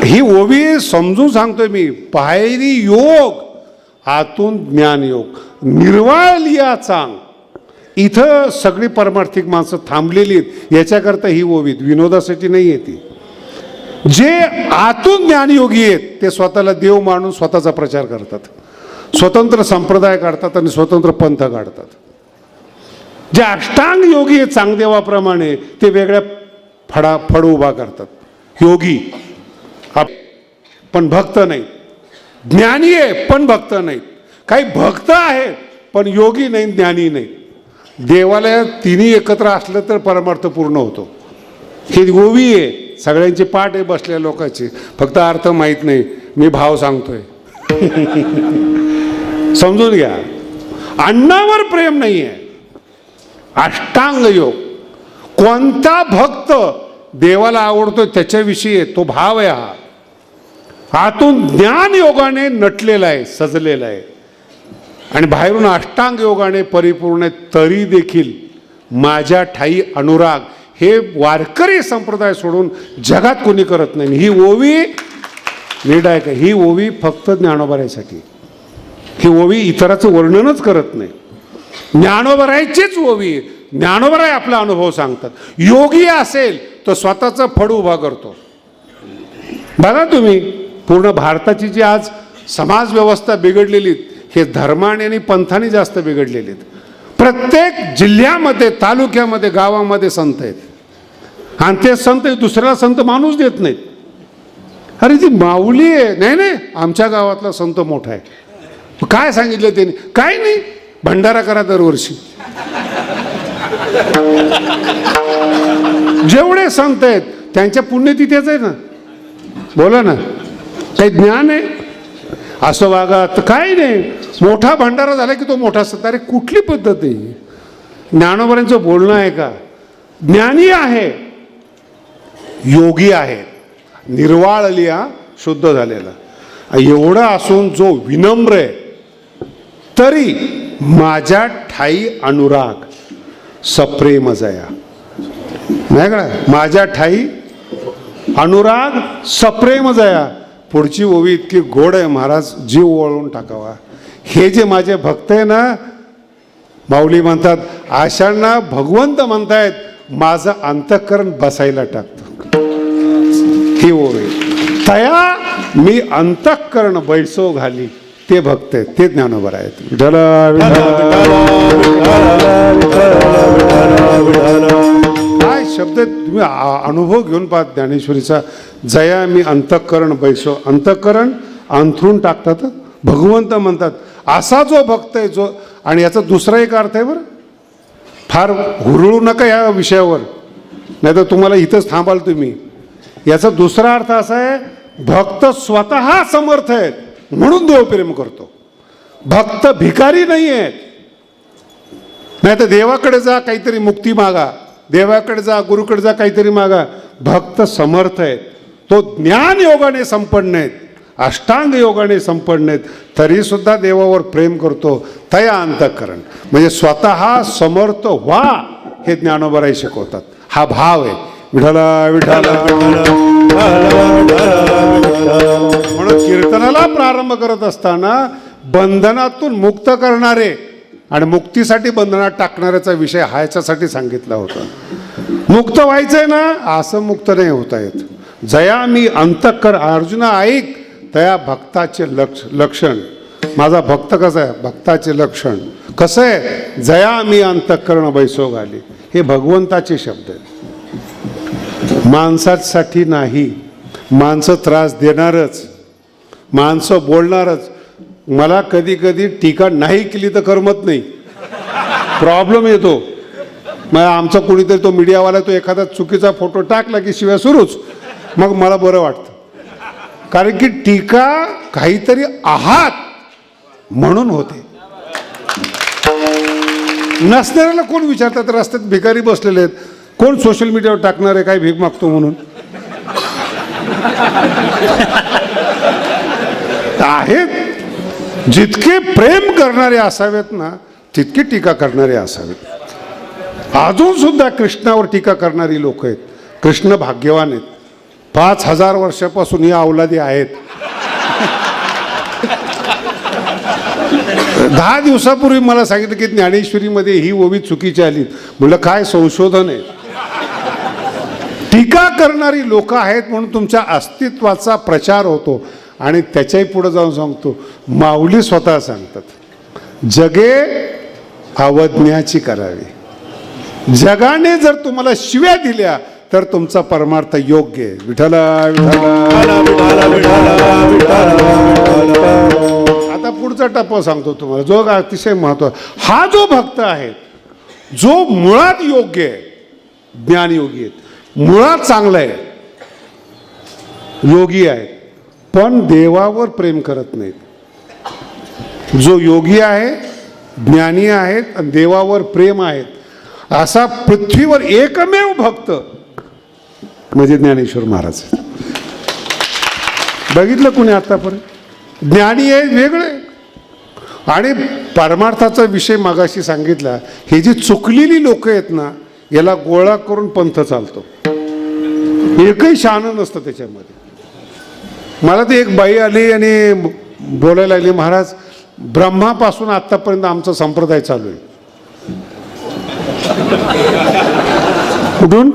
ही ओवी समजून सांगतोय मी. बाहेरी योग, आतून ज्ञान योग, निर्वाळलिया चांग. इथं सगळी परमार्थिक माणसं थांबलेली आहेत. याच्याकरता ही ओवी, विनोदासाठी नाही येते. जे आतून ज्ञानयोगी आहेत ते स्वतःला देव मानून स्वतःचा प्रचार करतात, स्वतंत्र संप्रदाय काढतात आणि स्वतंत्र पंथ काढतात. जे अष्टांग योगी आहेत चांगदेवाप्रमाणे ते वेगळ्या फड उभा करतात. योगी पण भक्त नाही. ज्ञानी आहे पण भक्त नाहीत. काही भक्त आहेत पण योगी नाही, ज्ञानी नाही. देवालयात तिन्ही एकत्र असलं तर परमार्थ पूर्ण होतो. ही ओवी आहे. सगळ्यांची पाठ आहे बसलेल्या लोकांची, फक्त अर्थ माहीत नाही. मी भाव सांगतोय. समजून घ्या. अण्णावर प्रेम नाही आहे. अष्टांग योग. कोणता भक्त देवाला आवडतो त्याच्याविषयी आहे, तो भाव आहे हा. आतून ज्ञान योगाने नटलेला आहे, सजलेला आहे, आणि बाहेरून अष्टांग योगाने परिपूर्ण आहे. तरी देखील माझ्या ठाई अनुराग हे वारकरी संप्रदाय सोडून जगात कोणी करत नाही. ही ओवी नीट आहे का, ही ओवी फक्त ज्ञानोबारायसाठी, ही ओवी इतराचं वर्णनच करत नाही. ज्ञानोबारायचीच ओवी, ज्ञानोबाराय आपला अनुभव सांगतात. योगी असेल तर स्वतःचं फड उभा करतो. बघा तुम्ही, पूर्ण भारताची जी आज समाज व्यवस्था बिघडलेली, हे धर्माने आणि पंथाने जास्त बिघडलेली. प्रत्येक जिल्ह्यामध्ये, तालुक्यामध्ये, गावामध्ये संत आहेत आणि ते संत दुसऱ्याला संत माणूस देत नाहीत. अरे ती माऊली आहे, नाही नाही आमच्या गावातला संत मोठा आहे. काय सांगितलं त्यांनी? काय नाही, भंडारा करा दरवर्षी. जेवढे संत आहेत त्यांच्या पुण्यतिथीच आहे ना, बोला ना, काही ज्ञान आहे असं वागा तर काय नाही. मोठा भंडारा झाला की तो मोठा संत. अरे कुठली पद्धत आहे? ज्ञानोबांचं बोलणं आहे का? ज्ञानी आहे, योगी आहे, निर्वाळ लिहा शुद्ध झालेला. एवढं असून जो विनम्र आहे, तरी माझ्या ठाई अनुराग सप्रेम जया, नाही का, माझ्या ठाई अनुराग सप्रेम जया. पुढची ओवी इतकी गोड आहे, महाराज जीव ओळून टाकावा. हे जे माझे भक्त आहे ना, माऊली म्हणतात, आशांना भगवंत म्हणतायत, माझं अंतःकरण बसायला टाकतो. ही ओवी, तया मी अंतःकरण बैसो घाली, ते भक्त आहेत, ते ज्ञानोबा आहेत. काय शब्द तुम्ही अनुभव घेऊन पाहत ज्ञानेश्वरीचा. जया मी अंतःकरण बैसो, अंतःकरण अंथरून टाकतात भगवंत म्हणतात. असा जो भक्त आहे जो, आणि याचा दुसरा एक अर्थ आहे बरं, फार हुरळू नका या विषयावर, नाही तर तुम्हाला इथंच थांबाल तुम्ही. याचा दुसरा अर्थ असा आहे, भक्त स्वतः समर्थ आहेत म्हणून देव प्रेम करतो. भक्त भिकारी नाही आहेत. नाही तर देवाकडे जा काहीतरी मुक्ती मागा, देवाकडे जा, गुरुकडे जा काहीतरी मागा. भक्त समर्थ आहेत, तो ज्ञान योगाने संपन्न आहेत, अष्टांग योगाने संपन्न आहेत, तरी सुद्धा देवावर प्रेम करतो. तया अंतःकरण म्हणजे स्वतः समर्थ व्हा, हे ज्ञानोबाराय शिकवतात. हा भाव आहे. विठ्ठला विठ्ठला म्हणून कीर्तनाला प्रारंभ करत असताना बंधनातून मुक्त करणारे आणि मुक्तीसाठी बंधनात टाकणाऱ्याचा विषय ह्याच्यासाठी सांगितला होता. मुक्त व्हायचंय ना, असं मुक्त नाही होता येत. जया मी अंतःकर, अर्जुना ऐक, तया भक्ताचे लक्षण. माझा भक्त कसा आहे? भक्ताचे लक्षण कसं आहे? जया मी अंतःकरण बैसो घाली. हे भगवंताचे शब्द आहेत, माणसासाठी नाही. माणसं त्रास देणारच, माणसं बोलणारच. मला कधी कधी टीका नाही केली तर करमत नाही, प्रॉब्लेम येतो. मग आमचा कोणीतरी तो मीडियावाला तो एखादा चुकीचा फोटो टाकला की शिवाय सुरूच, मग मला बरं वाटतं. कारण की टीका काहीतरी आहात म्हणून होते. नसणाऱ्याला कोण विचारतात? रस्त्यात भिकारी बसलेले आहेत, कोण सोशल मीडियावर टाकणार आहे काय भीक मागतो म्हणून? आहेत. जितके प्रेम करणारे असावेत ना, तितकी टीका करणारे असावेत. अजून सुद्धा कृष्णावर टीका करणारी लोक आहेत. कृष्ण भाग्यवान आहेत, 5000 वर्षापासून या अवलादी आहेत. 10 दिवसापूर्वी मला सांगितलं की ज्ञानेश्वरीमध्ये ही ओवी चुकीची आली. म्हटलं काय संशोधन आहे? टीका करणारी लोक आहेत म्हणून तुमच्या अस्तित्वाचा प्रचार होतो. आणि त्याच्याही पुढे जाऊन सांगतो, माऊली स्वतः सांगतात, जगे अवज्ञाची करावी. जगाने जर तुम्हाला शिव्या दिल्या तर तुमचा परमार्थ योग्य आहे. विठ्ठला आता पुढचा टप्पा सांगतो तुम्हाला, जो अतिशय महत्त्वाचा. हा जो भक्त आहे, जो मुळात योग्य आहे, ज्ञानयोगी आहेत, मुळात चांगला आहे, योगी आहे, पण देवावर प्रेम करत नाहीत. जो योगी आहे, ज्ञानी आहेत आणि देवावर प्रेम आहेत, असा पृथ्वीवर एकमेव भक्त म्हणजे ज्ञानेश्वर महाराज. बघितलं कोणी आतापर्यंत? ज्ञानी आहे वेगळे, आणि परमार्थाचा विषय मागाशी सांगितला. ही जी चुकलेली लोक आहेत ना, याला गोळा करून पंथ चालतो. एकही शहाणं नसतं त्याच्यामध्ये. मला ती एक बाई आली आणि बोलायला लागली, महाराज ब्रह्मापासून आत्तापर्यंत आमचा संप्रदाय चालू आहे. कुठून?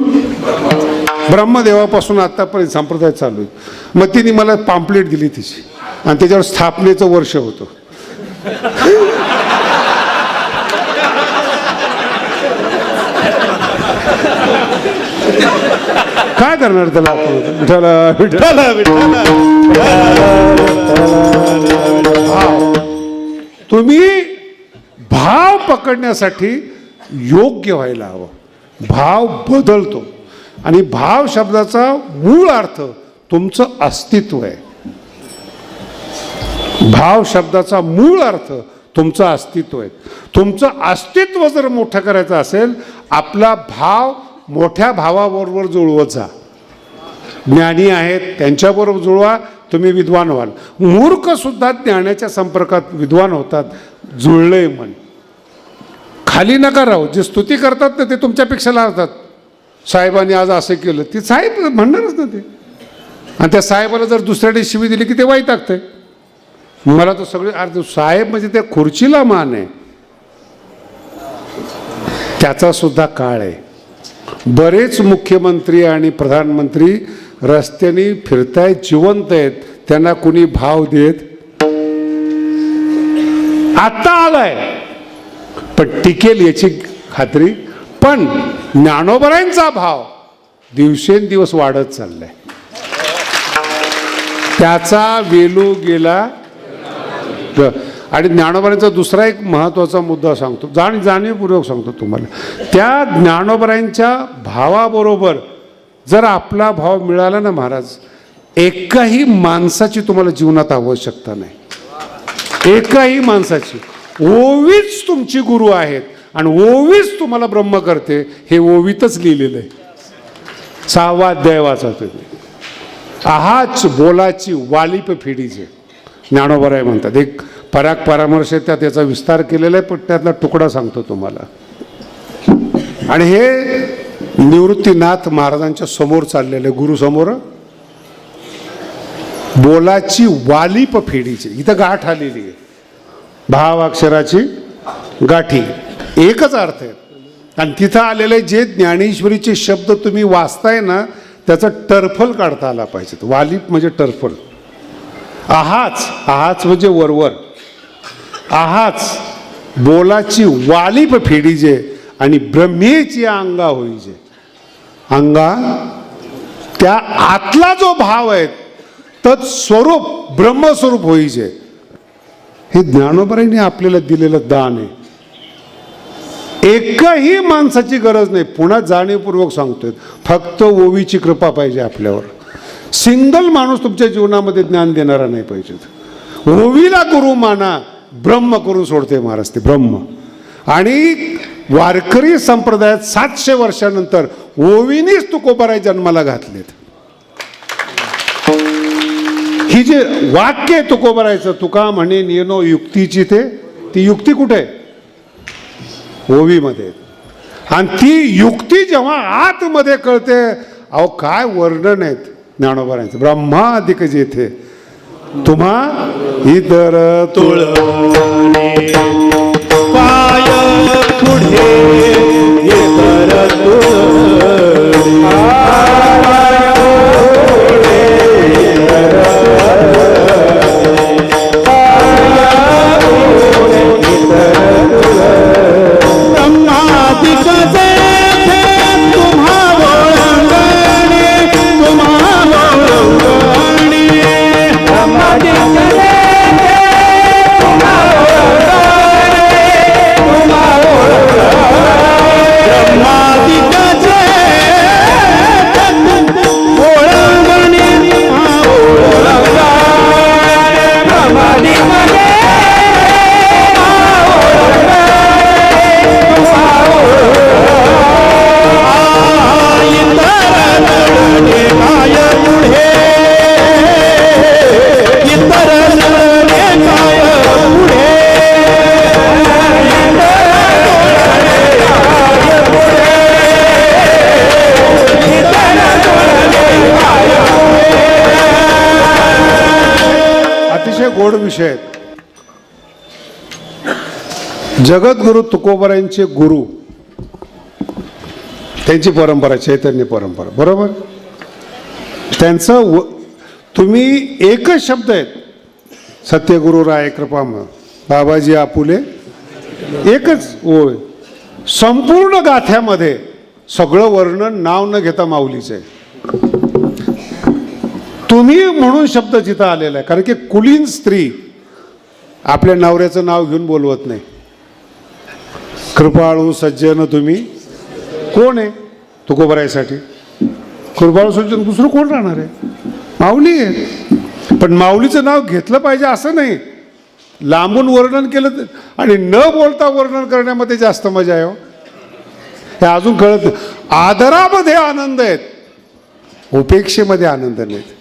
ब्रह्मदेवापासून आत्तापर्यंत संप्रदाय चालू आहे. मग तिने मला पॅम्पलेट दिली तिची, आणि त्याच्यावर स्थापनेचं वर्ष होतं. काय करणार त्याला आपण? विठ्ठला विठ्ठला तुम्ही भाव पकडण्यासाठी योग्य व्हायला हवं. भाव बदलतो, आणि भाव शब्दाचा मूळ अर्थ तुमचं अस्तित्व आहे. भाव शब्दाचा मूळ अर्थ तुमचं अस्तित्व आहे. तुमचं अस्तित्व जर मोठं करायचं असेल, आपला भाव मोठ्या भावाबरोबर जुळवत जा. ज्ञानी आहेत त्यांच्याबरोबर जुळवा, तुम्ही विद्वान व्हाल. मूर्ख सुद्धा ज्ञानाच्या संपर्कात विद्वान होतात. जुळलंय मन. खाली नका राहू. जे स्तुती करतात ना ते तुमच्यापेक्षा लावतात. साहेबांनी आज असं केलं, ती साहेब म्हणणारच ना ते. आणि त्या साहेबाला जर दुसऱ्याने शिवी दिली की ते वाईट लागतंय. मला तर सगळे अर्थ साहेब म्हणजे त्या खुर्चीला मान आहे, त्याचा सुद्धा काळ आहे. बरेच मुख्यमंत्री आणि प्रधानमंत्री रस्त्याने फिरतायत, जिवंत आहेत, त्यांना कुणी भाव देत आता आलाय, पण टिकेल याची खात्री. पण ज्ञानोबरांचा भाव दिवसेंदिवस वाढत चाललाय. त्याचा वेलू गेला. आणि ज्ञानोबरांचा दुसरा एक महत्त्वाचा मुद्दा सांगतो, जाणीवपूर्वक सांगतो तुम्हाला. त्या ज्ञानोबरांच्या भावाबरोबर जर आपला भाव मिळाला ना महाराज, एकाही माणसाची तुम्हाला जीवनात आवश्यकता नाही. एकाही माणसाची. ओवीच तुमची गुरु आहेत, आणि ओवीच तुम्हाला ब्रह्म करते. हे ओवीतच लिहिलेलं आहे. 6वा अध्याय वाचा तुम्ही. आहाच बोलाची वालिप फेडीचे ज्ञानोबराय म्हणतात. एक पराग परामर्श त्याचा विस्तार केलेला आहे, पण त्यातला तुकडा सांगतो तुम्हाला. आणि हे निवृत्तीनाथ महाराजांच्या समोर चाललेले, गुरुसमोर. बोलाची वालिप फेडीचे, इथं गाठ आलेली आहे. भाव अक्षराची गाठी एकच अर्थ आहे. आणि तिथं आलेले जे ज्ञानेश्वरीचे शब्द तुम्ही वाचताय ना, त्याचं टर्फल काढता आला पाहिजे. वालिप म्हणजे टर्फल. आहाच म्हणजे वरवर. आहाच बोलाची वालिप फेडीजे, आणि ब्रह्मेची अंगा होईजे. अंगा त्या आतला जो भाव आहे तत्स्वरूप ब्रह्मस्वरूप होईजे. हे ज्ञानोबरांनी आपल्याला दिलेलं दान आहे. एकही माणसाची गरज नाही. पुन्हा जाणीवपूर्वक सांगतोय, फक्त ओवीची कृपा पाहिजे आपल्यावर. सिंगल माणूस तुमच्या जीवनामध्ये ज्ञान देणारा नाही पाहिजे. ओवीला गुरु माना, ब्रह्म करून सोडते महाराज ते ब्रह्म. आणि वारकरी संप्रदायात 700 वर्षानंतर ओवीनीच तुकोबाराय जन्माला घातलेत. ही जे वाक्य आहे तुकोबारायचं, तुका म्हणे येनो युक्तीची, ती युक्ती कुठे आहे? ओवीमध्ये. आणि ती युक्ती जेव्हा आतमध्ये कळते, अहो काय वर्णन आहेत ज्ञानोबरांचं. ब्रह्मादिक जेथे तुम्हा इतर तुळणे पाय पुढे इतर अतिशय गोड विषय आहेत. जगद्गुरु तुकोबारायांचे गुरु, त्यांची परंपरा चैतन्य परंपरा, बरोबर. त्यांचं तुम्ही एकच शब्द आहेत, सत्यगुरु राय कृपाम बाबाजी आपुले, एकच ओळ. संपूर्ण गाथ्यामध्ये सगळं वर्णन नाव न घेता माऊलीचं आहे. तुम्ही म्हणून शब्द जिथं आलेला आहे, कारण की कुलीन स्त्री आपल्या नवऱ्याचं नाव घेऊन बोलवत नाही. कृपाळू सज्जन तुम्ही कोण आहे तुकोबारायसाठी? कृपाळू सज्जन दुसरं कोण राहणार आहे? माऊली आहे. पण माऊलीचं नाव घेतलं पाहिजे असं नाही, लांबून वर्णन केलं आणि न बोलता वर्णन करण्यामध्ये जास्त मजा आहे हो. हे अजून कळत. आदरामध्ये आनंद आहेत, उपेक्षेमध्ये आनंद नाहीत.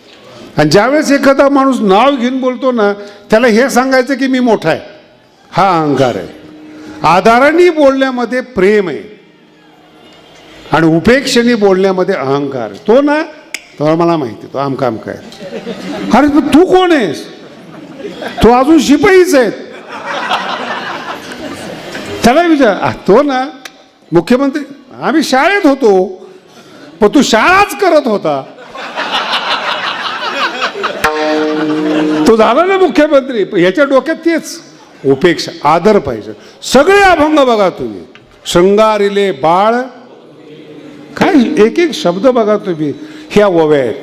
आणि ज्यावेळेस एखादा माणूस नाव घेऊन बोलतो ना, त्याला हे सांगायचं की मी मोठा आहे, हा अहंकार आहे. आदराने बोलण्यामध्ये प्रेम आहे आणि उपेक्षेने बोलण्यामध्ये अहंकार आहे. तो ना, तो मला माहिती, तो आमका आमका आहे. अरे तू कोण आहेस? तो अजून शिपाईच आहेत. त्याला विचार, तो ना मुख्यमंत्री, आम्ही शाळेत होतो, पण तू शाळाच करत होता, तो झाला ना मुख्यमंत्री. ह्याच्या डोक्यात तेच उपेक्षा, आदर पाहिजे. सगळे अभंग बघा तुम्ही, शृंगारिले बाळ, काय एक एक शब्द बघा तुम्ही, ह्या ओव्या आहेत,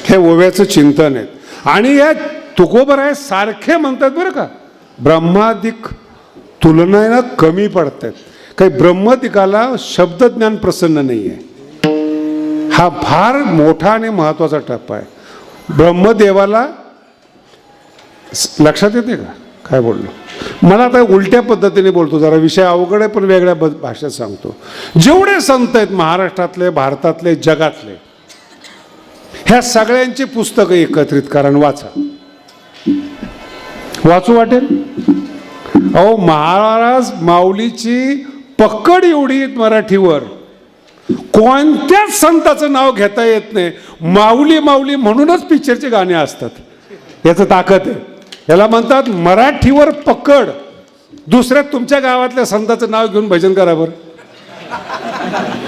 हे ओव्याचं चिंतन आहे. आणि या तुकोबाराय सारखे म्हणतात बरं का, ब्रह्मादिक तुलनेनं कमी पडतात. काही ब्रह्मदिकाला शब्दज्ञान प्रसन्न नाही आहे. हा फार मोठा आणि महत्वाचा टप्पा आहे. ब्रह्मदेवाला लक्षात येते का काय बोललो? मला आता उलट्या पद्धतीने बोलतो, जरा विषय अवघड आहे पण वेगळ्या भाषेत सांगतो. जेवढे संत आहेत महाराष्ट्रातले, भारतातले, जगातले, ह्या सगळ्यांची पुस्तकं एकत्रित करा आणि वाचा. वाचू वाटेल. अहो महाराज माऊलीची पकड एवढी मराठीवर, कोणत्याच संताचं नाव घेता येत नाही. माऊली माऊली म्हणूनच पिक्चरचे गाणे असतात. याचं ताकद आहे. याला म्हणतात मराठीवर पकड. दुसऱ्या तुमच्या गावातल्या संताचं नाव घेऊन भजन करा बरं.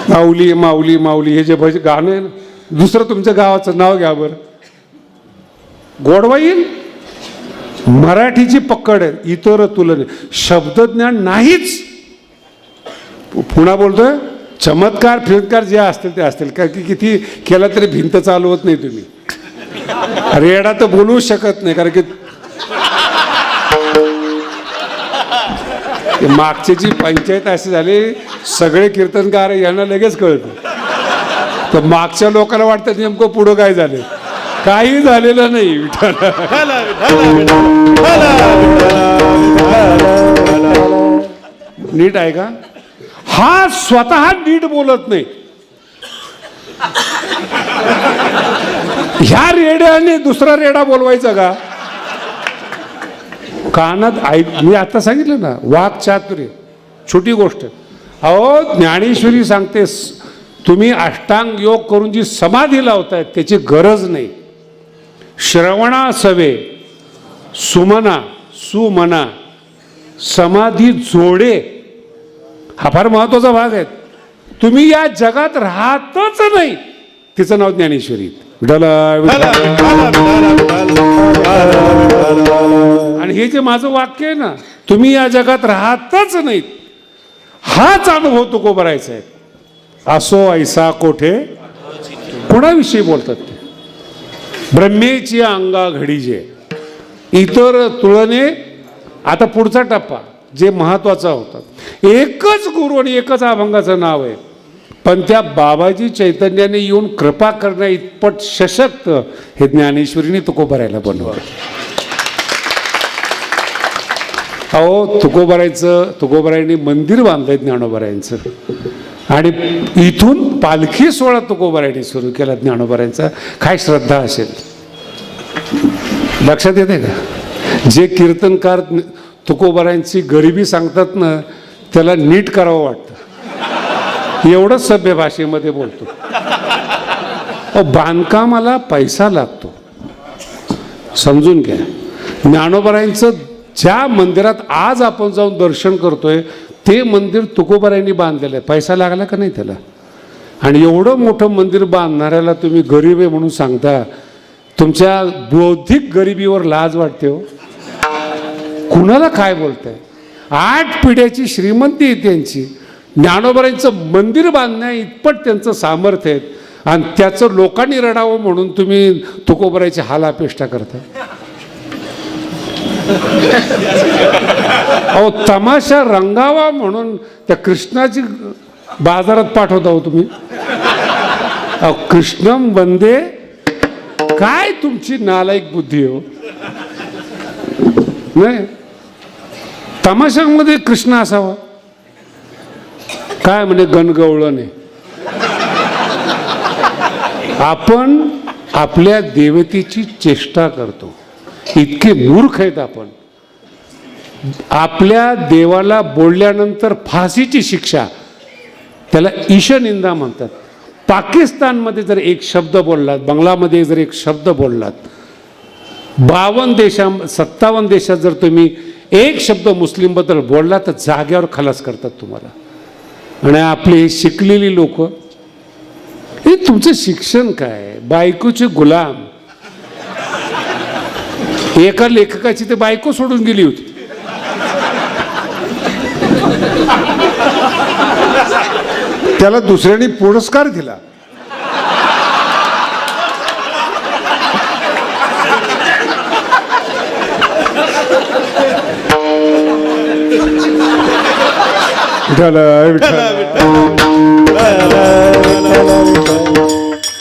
माऊली माऊली माऊली हे जे भजन गाणं आहे ना, दुसरं तुमच्या गावाचं नाव घ्या बरं, गोडवा येईल. मराठीची पकड आहे, इतर तुलने. शब्दज्ञान नाहीच. पुन्हा बोलतोय, चमत्कार फिरत्कार जे असतील ते असतील, कारण की किती केला तरी भिंत चालवत नाही तुम्ही. रेडा तर बोलूच शकत नाही, कारण की मागची जी पंचायत अशी झाली, सगळे कीर्तनकार यांना लगेच कळतं. तर मागच्या लोकांना वाटतं नेमकं पुढं काय झालं. काही झालेलं नाही. नीट आहे का? हा स्वतः नीट बोलत नाही. ह्या रेड्याने दुसरा रेडा बोलवायचा का? कानात ऐक. मी आता सांगितलं ना, वाक चातुर्य छोटी गोष्ट. अहो ज्ञानेश्वरी सांगते, तुम्ही अष्टांग योग करून जी समाधी लावताय त्याची गरज नाही. श्रवणा सवे सुमना सुमना समाधी जोडे, हा फार महत्वाचा भाग आहे. तुम्ही या जगात राहतच नाही, तिचं नाव ज्ञानेश्वरी. आणि हे जे माझं वाक्य आहे ना, तुम्ही या जगात राहतच नाहीत, हाच अनुभव तुकोबारायचा आहे. असो ऐसा कोठे, कोणाविषयी बोलतात ते? ब्रह्मेची अंगा घडी जे, इतर तुळने. आता पुढचा टप्पा जे महत्वाचा होता, एकच गुरु आणि एकच अभंगाचं नाव आहे, पण त्या बाबाजी चैतन्याने येऊन कृपा करण्या इतपत सशक्त हे ज्ञानेश्वरीने तुकोबारायला बनवलं. अहो तुकोबारायांनी मंदिर बांधलंय ज्ञानोबारायांचं, आणि इथून पालखी सोहळा तुकोबारायांनी सुरू केला ज्ञानोबारायांचा. काय श्रद्धा असेल, लक्षात येते का? जे कीर्तनकार तुकोबारायांची गरिबी सांगतात ना, त्याला नीट करावं वाटतं. एवढंच सभ्य भाषेमध्ये बोलतो. बांधकामाला पैसा लागतो, समजून घ्या. ज्ञानोबारायांचं ज्या मंदिरात आज आपण जाऊन दर्शन करतोय ते मंदिर तुकोबारायांनी बांधलेलं आहे. पैसा लागला का नाही त्याला? आणि एवढं मोठं मंदिर बांधणाऱ्याला तुम्ही गरीब आहे म्हणून सांगता. तुमच्या बौद्धिक गरिबीवर लाज वाटते हो. कुणाला काय बोलताय? 8 पिढ्याची श्रीमंती आहे त्यांची. ज्ञानोबारायांचं मंदिर बांधण्या इतपत त्यांचं सामर्थ्य आहे आणि त्याचं लोकांनी रडावं म्हणून तुम्ही तुकोबाराची हालापेष्टा करता. अहो, तमाशा रंगावा म्हणून त्या कृष्णाची बाजारात पाठवता हो तुम्ही. अहो, कृष्णम वंदे. काय तुमची नालायक बुद्धी हो. नाही, तमाशामध्ये कृष्ण असावा काय? म्हणजे गणगवळण आहे. आपण आपल्या देवतेची चेष्टा करतो. इतके मूर्ख आहेत आपण. आपल्या देवाला बोलल्यानंतर फाशीची शिक्षा, त्याला ईशनिंदा म्हणतात. पाकिस्तानमध्ये जर एक शब्द बोललात, बंगलामध्ये जर एक शब्द बोललात, 57 देशात जर तुम्ही एक शब्द मुस्लिमबद्दल बोलला तर जाग्यावर खलास करतात तुम्हाला. आणि आपले हे शिकलेली लोक, हे तुमचं शिक्षण काय? बायकोचे गुलाम. एका लेखकाची ते बायको सोडून गेली होती. त्याला दुसऱ्याने पुरस्कार दिला.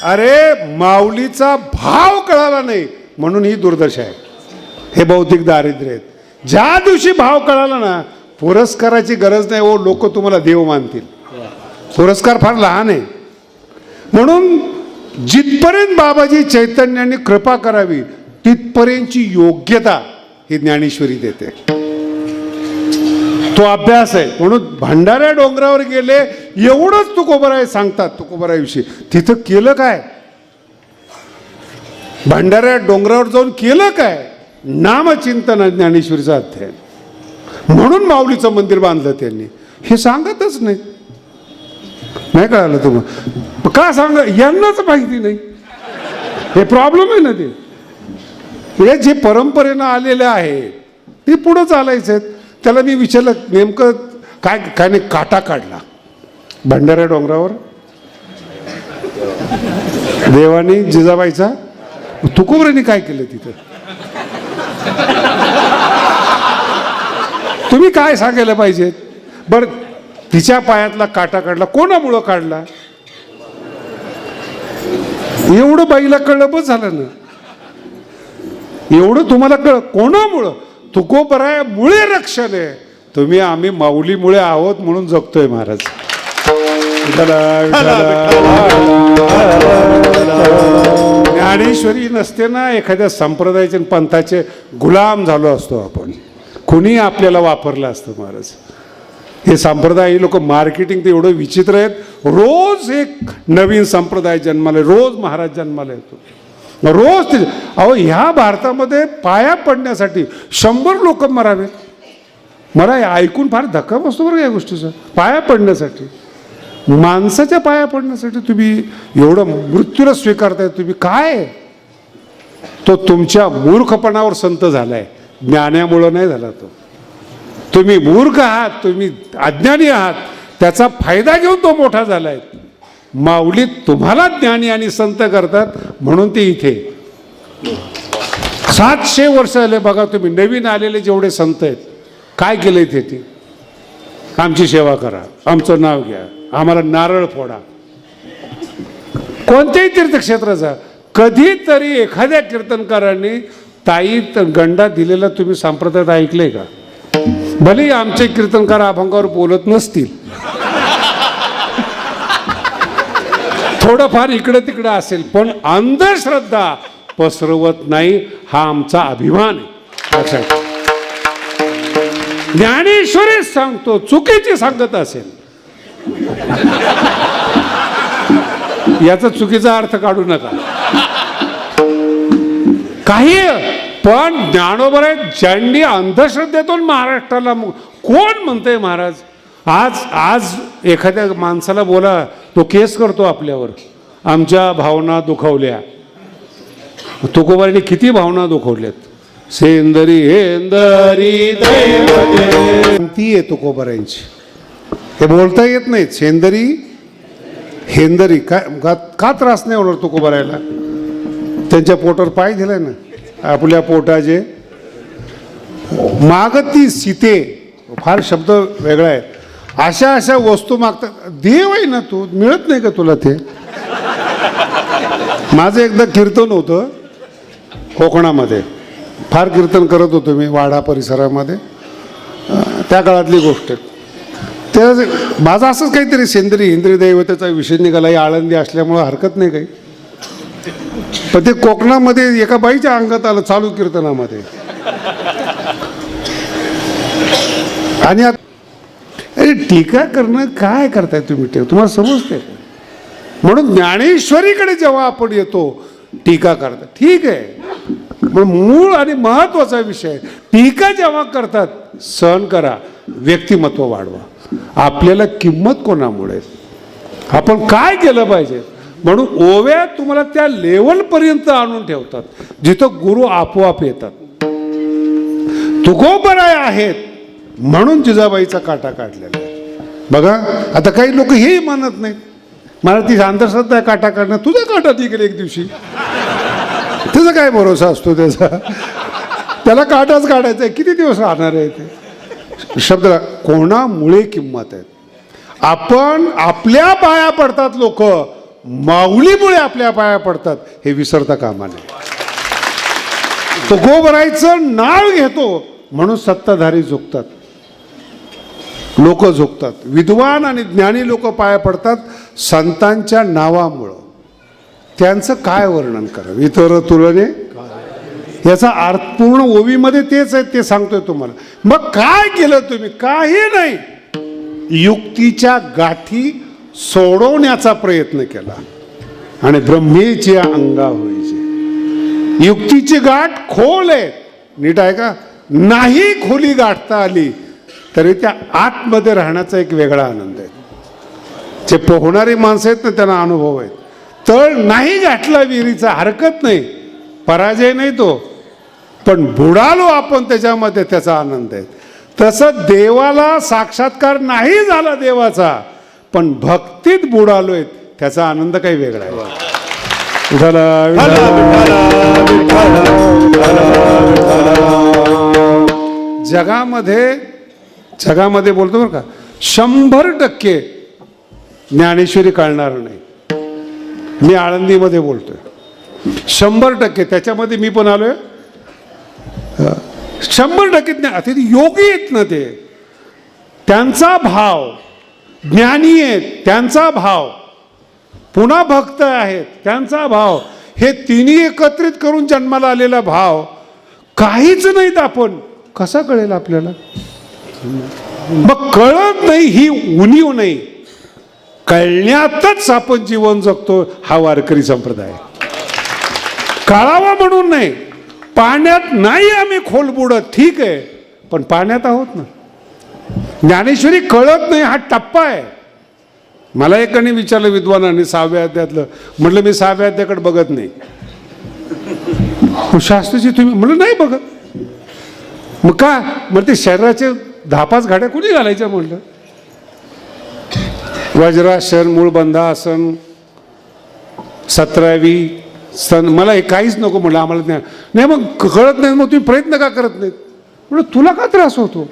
अरे, माऊलीचा भाव कळाला नाही म्हणून ही दुर्दशा आहे. हे बौद्धिक दारिद्र्य आहेत. ज्या दिवशी भाव कळाला ना, पुरस्काराची गरज नाही हो. लोक तुम्हाला देव मानतील. पुरस्कार फार लहान आहे. म्हणून जिथपर्यंत बाबाजी चैतन्यांनी कृपा करावी तिथपर्यंतची योग्यता ही ज्ञानेश्वरी देते. तो अभ्यास आहे. म्हणून भंडाऱ्या डोंगरावर गेले एवढंच तुकोबाराय सांगतात. तुकोबाराविषयी तिथं केलं काय? भंडाऱ्या डोंगरावर जाऊन केलं काय? नामचिंतन ज्ञानेश्वरीचा अध्याय. म्हणून माऊलीचं मंदिर बांधलं त्यांनी. हे सांगतच नाही. नाही कळालं तुम्हाला? का सांग? यांनाच माहिती नाही. हे प्रॉब्लेम आहे ना. हे जे परंपरेनं आलेलं आहे ते पुढं चालायचं आहे. त्याला मी विचारलं नेमकं काय काय नाही. काटा काढला भंडाऱ्या डोंगरावर देवानी जिजाबाईचा. तुकोबारांनी काय केलं तिथं? तुम्ही काय सांगायला पाहिजे? बरं, तिच्या पायातला काटा काढला, कोणामुळं काढला? एवढं बाईला कळलं बस झालं ना. एवढं तुम्हाला कळ कोणामुळं? तुकोबारामुळे रक्षण आहे. तुम्ही आम्ही माऊलीमुळे आहोत म्हणून जगतोय महाराज. ज्ञानेश्वरी नसते ना, एखाद्या संप्रदायाचे पंथाचे गुलाम झालो असतो आपण. कुणी आपल्याला वापरलं असतं महाराज. हे संप्रदाय लोक मार्केटिंग ते एवढं विचित्र आहेत. रोज एक नवीन संप्रदाय जन्माला, रोज महाराज जन्माला येतो. रोज ते. अहो, ह्या भारतामध्ये पाया पडण्यासाठी 100 लोक मरावेत. मला ऐकून फार धक्का बसतो बरं या गोष्टीचा. पाया पडण्यासाठी, माणसाच्या पाया पडण्यासाठी तुम्ही एवढं मृत्यूला स्वीकारताय. तुम्ही काय? तो तुमच्या मूर्खपणावर संत झालाय, ज्ञानामुळं नाही झाला तो. तुम्ही मूर्ख आहात, तुम्ही अज्ञानी आहात. त्याचा फायदा घेऊन तो मोठा झालाय. माऊली तुम्हाला ज्ञानी आणि संत करतात म्हणून ते इथे 700 वर्ष आले. बघा तुम्ही नवीन आलेले जेवढे संत आहेत काय केलंय ते. आमची सेवा करा, आमचं नाव घ्या, आम्हाला नारळ फोडा. कोणत्याही तीर्थक्षेत्राचा कधीतरी एखाद्या कीर्तनकारांनी ताई गंडा दिलेला तुम्ही संप्रदायात ऐकलंय का? भले आमचे कीर्तनकार अभंगावर बोलत नसतील, थोडंफार इकडे तिकडे असेल, पण अंधश्रद्धा पसरवत नाही. हा आमचा अभिमान आहे. ज्ञानेश्वरीच सांगतो, चुकीची सांगत असेल याचा चुकीचा अर्थ काढू नका. काही पण ज्ञानोबा ज्यांनी अंधश्रद्धेतून महाराष्ट्राला कोण म्हणतंय महाराज, आज एखाद्या माणसाला बोला, तो केस करतो आपल्यावर, आमच्या भावना दुखावल्या. तुकोबारांनी किती भावना दुखवल्यात. सेंदरी हेंदरी दैवते आहे तुकोबारांची, हे बोलता येत नाही. सेंदरी हेंदरी काय का त्रास नाही होणार तुकोबारायला? त्यांच्या पोटावर पाय दिलाय ना, आपल्या पोटाचे मागती सीते, फार शब्द वेगळा आहे. अशा अशा वस्तू मागतात. देव आहे ना तू, मिळत नाही का तुला ते? माझं एकदा कीर्तन होतं कोकणामध्ये, फार कीर्तन करत होतो मी वाडा परिसरामध्ये, त्या काळातली गोष्ट. त्या माझं असंच काहीतरी सेंद्री इंद्रिय दैवतेचा विषय निघाला. ही आळंदी असल्यामुळं हरकत नाही काही, पण ते कोकणामध्ये एका बाईच्या अंगात आलं चालू कीर्तनामध्ये. आणि अरे टीका करणं काय करताय तुम्ही, तुम्हाला समजते? म्हणून ज्ञानेश्वरीकडे जेव्हा आपण येतो टीका करता, ठीक आहे, पण मूळ आणि महत्वाचा विषय, टीका जेव्हा करतात सहन करा, व्यक्तिमत्व वाढवा. आपल्याला किंमत कोणामुळे, आपण काय केलं पाहिजे, म्हणून ओव्या तुम्हाला त्या लेवलपर्यंत आणून ठेवतात जिथं गुरु आपोआप येतात. तुकोबराय आहेत म्हणून जिजाबाईचा काटा काढलेला आहे. बघा आता काही लोक हेही मानत नाहीत, मला ती अंधश्रद्धा आहे काटा काढणं, तुझा काटा ती गेली एक दिवशी, त्याचा काय भरोसा असतो त्याचा, त्याला काटाच काढायचा आहे, किती दिवस राहणार आहे ते. शब्द कोणामुळे किंमत आहे. आपण आपल्या पाया पडतात लोक, माऊलीमुळे आपल्या पाया पडतात हे विसरता कामा नये. तुकोबरायचं नाव घेतो म्हणून सत्ताधारी झुकतात, लोक झुकतात. विद्वान आणि ज्ञानी लोक पाया पडतात संतांच्या नावामुळं. त्यांचं काय वर्णन करावं, इतर तुलने याचा अर्थ पूर्ण ओवीमध्ये तेच आहे, ते सांगतोय तुम्हाला. मग काय केलं तुम्ही? काही नाही, युक्तीच्या गाठी सोडवण्याचा प्रयत्न केला आणि ब्रह्मेची अंगा होईचे. युक्तीची गाठ खोल आहे, नीट आहे का? नाही खोली गाठता आली तरी त्या आतमध्ये राहण्याचा एक वेगळा आनंद आहे. जे पोहणारी माणसं आहेत ना त्यांना अनुभव आहेत. तळ नाही गाठला विहिरीचा हरकत नाही, पराजय नाही तो, पण बुडालो आपण त्याच्यामध्ये त्याचा आनंद आहे. तसं देवाला साक्षात्कार नाही झाला देवाचा, पण भक्तीत बुडालोय त्याचा आनंद काही वेगळा आहे. जगामध्ये बोलतो बरं का, 100% ज्ञानेश्वरी कळणार नाही. मी आळंदीमध्ये बोलतोय 100%, त्याच्यामध्ये मी पण आलोय. 100% योगी आहेत ना ते, त्यांचा भाव, ज्ञानी आहेत त्यांचा भाव, पुन्हा भक्त आहेत त्यांचा भाव, हे तिन्ही एकत्रित करून जन्माला आलेला भाव काहीच नाहीत. आपण कसा कळेल आपल्याला? मग कळत नाही ही उणीव नाही, कळण्यातच आपण जीवन जगतो. हा वारकरी संप्रदाय कळावा म्हणून नाही. पाण्यात नाही आम्ही खोल बुडत, ठीक आहे, पण पाण्यात आहोत ना. ज्ञानेश्वरी कळत नाही हा टप्पा आहे. मला एकाने विचारलं विद्वानाने 6व्या अध्यायातलं, म्हटलं मी 6व्या अध्यायाकडे बघत नाही. शास्त्रीची तुम्ही, म्हणलं नाही बघत. मग का? मग ते शरीराचे 10-5 घाट्या कुणी घालायच्या म्हटलं. वज्रासन, मूळबंधासन, 17वी सन, मला हे काहीच नको म्हटलं. आम्हाला नाही मग कळत नाही, मग तुम्ही प्रयत्न का करत नाहीत? म्हटलं तुला का त्रास होतो?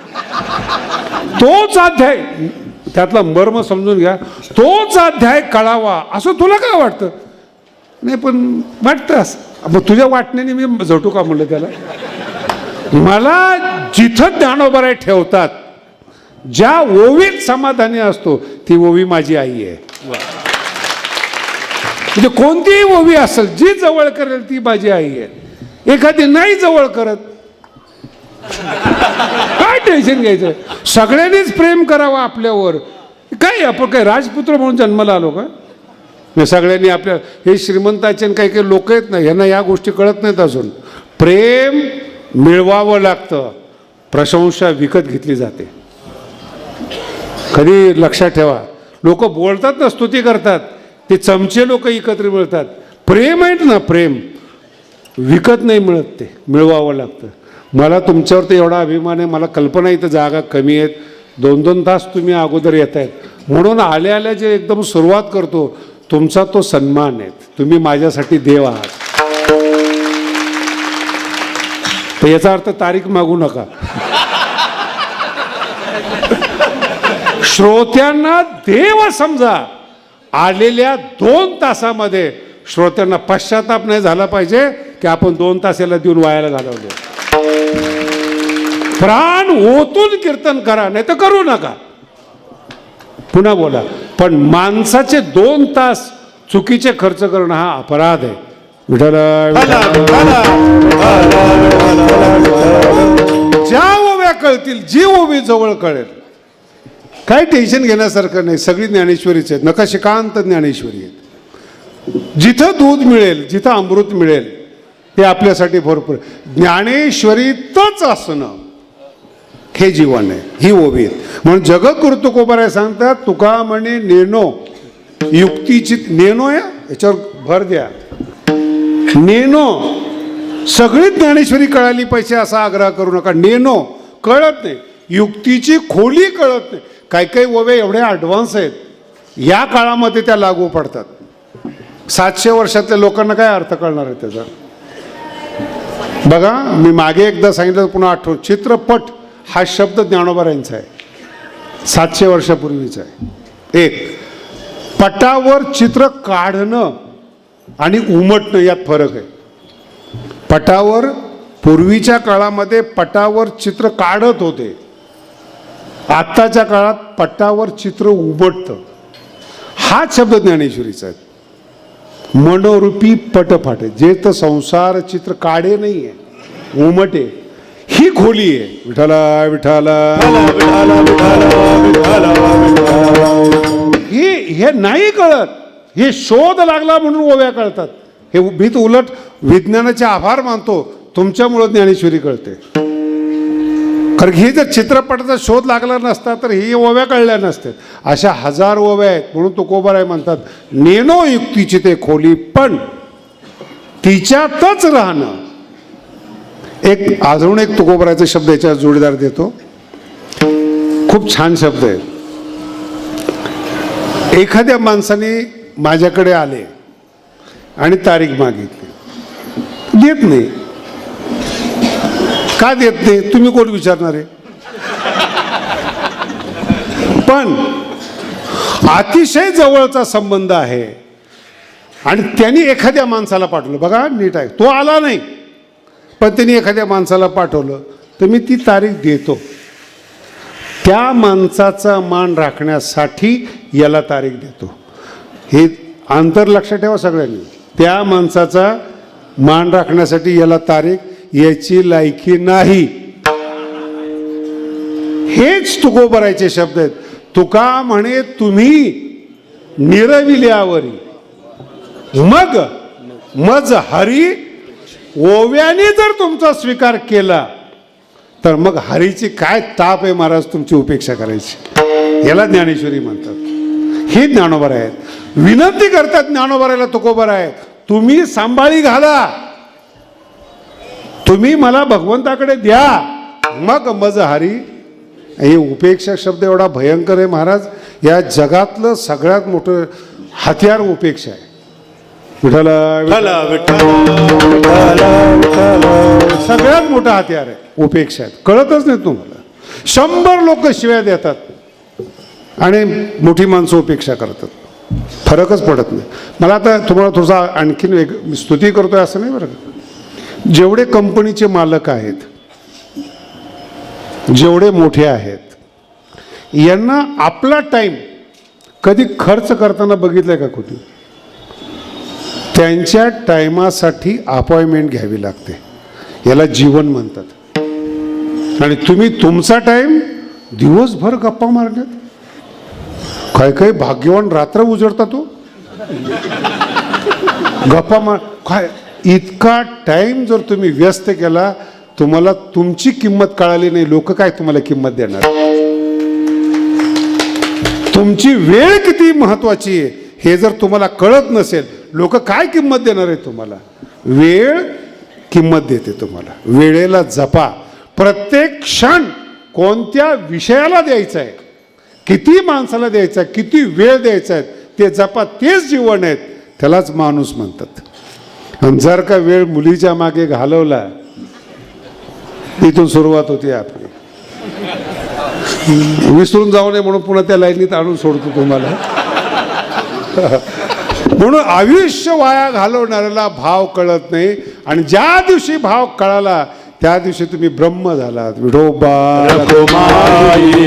तोच अध्याय, त्यातला मर्म समजून घ्या, तोच अध्याय कळावा असं तुला काय वाटतं? नाही पण वाटतं असं. मग तुझ्या वाटण्याने मी झटू का म्हणलं त्याला? मला जिथं ज्ञानोबा ठेवतात, ज्या ओवीत समाधानी असतो ती ओवी माझी आई आहे. म्हणजे कोणतीही ओवी असेल, जी जवळ करेल ती माझी आई आहे. एखादी नाही जवळ करत, काय टेन्शन घ्यायचं? सगळ्यांनीच प्रेम करावं आपल्यावर. काय आपण काय राजपुत्र म्हणून जन्माला आलो का? सगळ्यांनी आपल्या, हे श्रीमंताचे काही काही लोक आहेत ना, यांना या गोष्टी कळत नाहीत अजून. प्रेम मिळवावं लागतं, प्रशंसा विकत घेतली जाते. कधी लक्षात ठेवा, लोक बोलतात ना, स्तुती करतात, ते चमचे लोक एकत्र मिळतात. प्रेम आहेत ना, प्रेम विकत नाही मिळत, ते मिळवावं लागतं. मला तुमच्यावरती एवढा अभिमान आहे, मला कल्पना इथं जागा कमी आहेत, 2-2 तास तुम्ही अगोदर येत आहेत, म्हणून आल्या आल्या जे एकदम सुरुवात करतो, तुमचा तो सन्मान आहे. तुम्ही माझ्यासाठी देव आहात. तर याचा अर्थ तारीख मागू नका. श्रोत्यांना देव समजा. आलेल्या 2 तासामध्ये श्रोत्यांना पश्चाताप नाही झाला पाहिजे की आपण 2 तास याला देऊन वायाला घालवले. प्राण ओतून कीर्तन करा, नाही तर करू नका. पुन्हा बोला, पण माणसाचे 2 तास चुकीचे खर्च करणं हा अपराध आहे. ज्या ओव्या कळतील, जी ओवी जवळ कळेल, काही टेन्शन घेण्यासारखं नाही. सगळी ज्ञानेश्वरीच आहेत, नकाशिकांत ज्ञानेश्वरी आहेत. जिथं दूध मिळेल, जिथं अमृत मिळेल, ते आपल्यासाठी भरपूर. ज्ञानेश्वरीतच असणं हे जीवन आहे, ही ओवी आहे. म्हणून जगद्गुरु तुकोबाराय सांगतात, तुका म्हणे नेनो युक्तीची, नेनो आहे याच्यावर भर द्या, नेनो. सगळी ज्ञानेश्वरी कळाली पाहिजे असा आग्रह करू नका. नेनो कळत नाही, युक्तीची खोली कळत नाही. काही काही ओव्या एवढ्या ॲडव्हान्स आहेत, या काळामध्ये त्या लागू पडतात. 700 वर्षातल्या लोकांना काय अर्थ कळणार आहे त्याचा? बघा, मी मागे एकदा सांगितलं, पुन्हा आठवण, चित्रपट हा शब्द ज्ञानोबारायांचा आहे, 700 वर्षापूर्वीचा आहे. एक पटावर चित्र काढणं आणि उमटणं यात फरक आहे. पटावर, पूर्वीच्या काळामध्ये पटावर चित्र काढत होते, आत्ताच्या काळात पटावर चित्र उमटतं. हा शब्द ज्ञानेश्वरीचा आहे. मनोरूपी पटफाटे, जे तर संसार चित्र काढे नाही आहे, उमटे, ही खोली आहे. विठाला विठाला हे नाही कळत. हे शोध लागला म्हणून ओव्या कळतात. हे मी तर उलट विज्ञानाचे आभार मानतो, तुमच्यामुळं ज्ञानेश्वरी कळते. कारण हे जर चित्रपटाचा शोध लागला नसता तर ही ओव्या कळल्या नसतात. अशा 1000 ओव्या आहेत. म्हणून तुकोबाराय म्हणतात, नेनो युक्तीची ते खोली, पण तिच्यातच राहणं. एक अजून एक तुकोबारायचा शब्द याच्यावर जोडीदार देतो, खूप छान शब्द आहे. एखाद्या माणसाने माझ्याकडे आले आणि तारीख मागितली, देत नाही. का देत नाही तुम्ही कोण विचारणार आहे? पण अतिशय जवळचा संबंध आहे आणि त्यांनी एखाद्या माणसाला पाठवलं. बघा नीट आहे, तो आला नाही पण त्यांनी एखाद्या माणसाला पाठवलं, तर मी ती तारीख देतो. त्या माणसाचा मान राखण्यासाठी याला तारीख देतो. हे अंतर लक्षात ठेवा सगळ्यांनी. त्या माणसाचा मान राखण्यासाठी याला तारीख, याची लायकी नाही. हेच तुकोबारायचे शब्द आहेत. तुका म्हणे तुम्ही निरविल्यावरी मग मज हरी. ओव्याने जर तुमचा स्वीकार केला तर मग हरीची काय ताप आहे महाराज तुमची उपेक्षा करायची. याला ज्ञानेश्वरी म्हणतात. हे ज्ञानोबाराय आहेत. विनंती करतात ज्ञानोबारायला तुकोबाराय, तुम्ही सांभाळी घाला, तुम्ही मला भगवंताकडे द्या, मग मज हरी. हे उपेक्षा शब्द एवढा भयंकर आहे महाराज. या जगातलं सगळ्यात मोठं हत्यार उपेक्षा आहे. विठाला सगळ्यात मोठं हत्यार आहे उपेक्षा आहे. कळतच नाही तुम्हाला. 100 लोक शिव्या देतात आणि मोठी माणसं उपेक्षा करतात, फरकच पडत नाही. मला आता तुम्हाला थोडसा आणखीन स्तुती करतोय असं नाही बरं का. जेवढे कंपनीचे मालक आहेत, जेवढे मोठे आहेत, यांना आपला टाइम कधी खर्च करताना बघितलंय का कुठे? त्यांच्या टायमासाठी अपॉइंटमेंट घ्यावी लागते. याला जीवन म्हणतात. आणि तुम्ही तुमचा टाइम दिवसभर गप्पा मारण्यात, काय काय भाग्यवान रात्र उजळता तो गप्पा मार. काय इतका टाइम जर तुम्ही व्यस्त केला, तुम्हाला तुमची किंमत कळाली नाही, लोक काय तुम्हाला किंमत देणार? तुमची वेळ किती महत्वाची आहे हे जर तुम्हाला कळत नसेल, लोक काय किंमत देणार आहे तुम्हाला? वेळ किंमत देते तुम्हाला. वेळेला जपा. प्रत्येक क्षण कोणत्या विषयाला द्यायचा आहे, किती माणसाला द्यायचा आहे, किती वेळ द्यायचा आहे ते जपा. तेच जीवन आहेत, त्यालाच माणूस म्हणतात. आणि जर का वेळ मुलीच्या मागे घालवला, इथून सुरुवात होती आपली. विसरून जाऊ नये म्हणून पुन्हा त्या लाईनीत आणून सोडतो तुम्हाला. म्हणून आयुष्य वाया घालवणाऱ्याला भाव कळत नाही. आणि ज्या दिवशी भाव कळाला त्या दिवशी तुम्ही ब्रह्म झालात. विठोबा रखुमाई,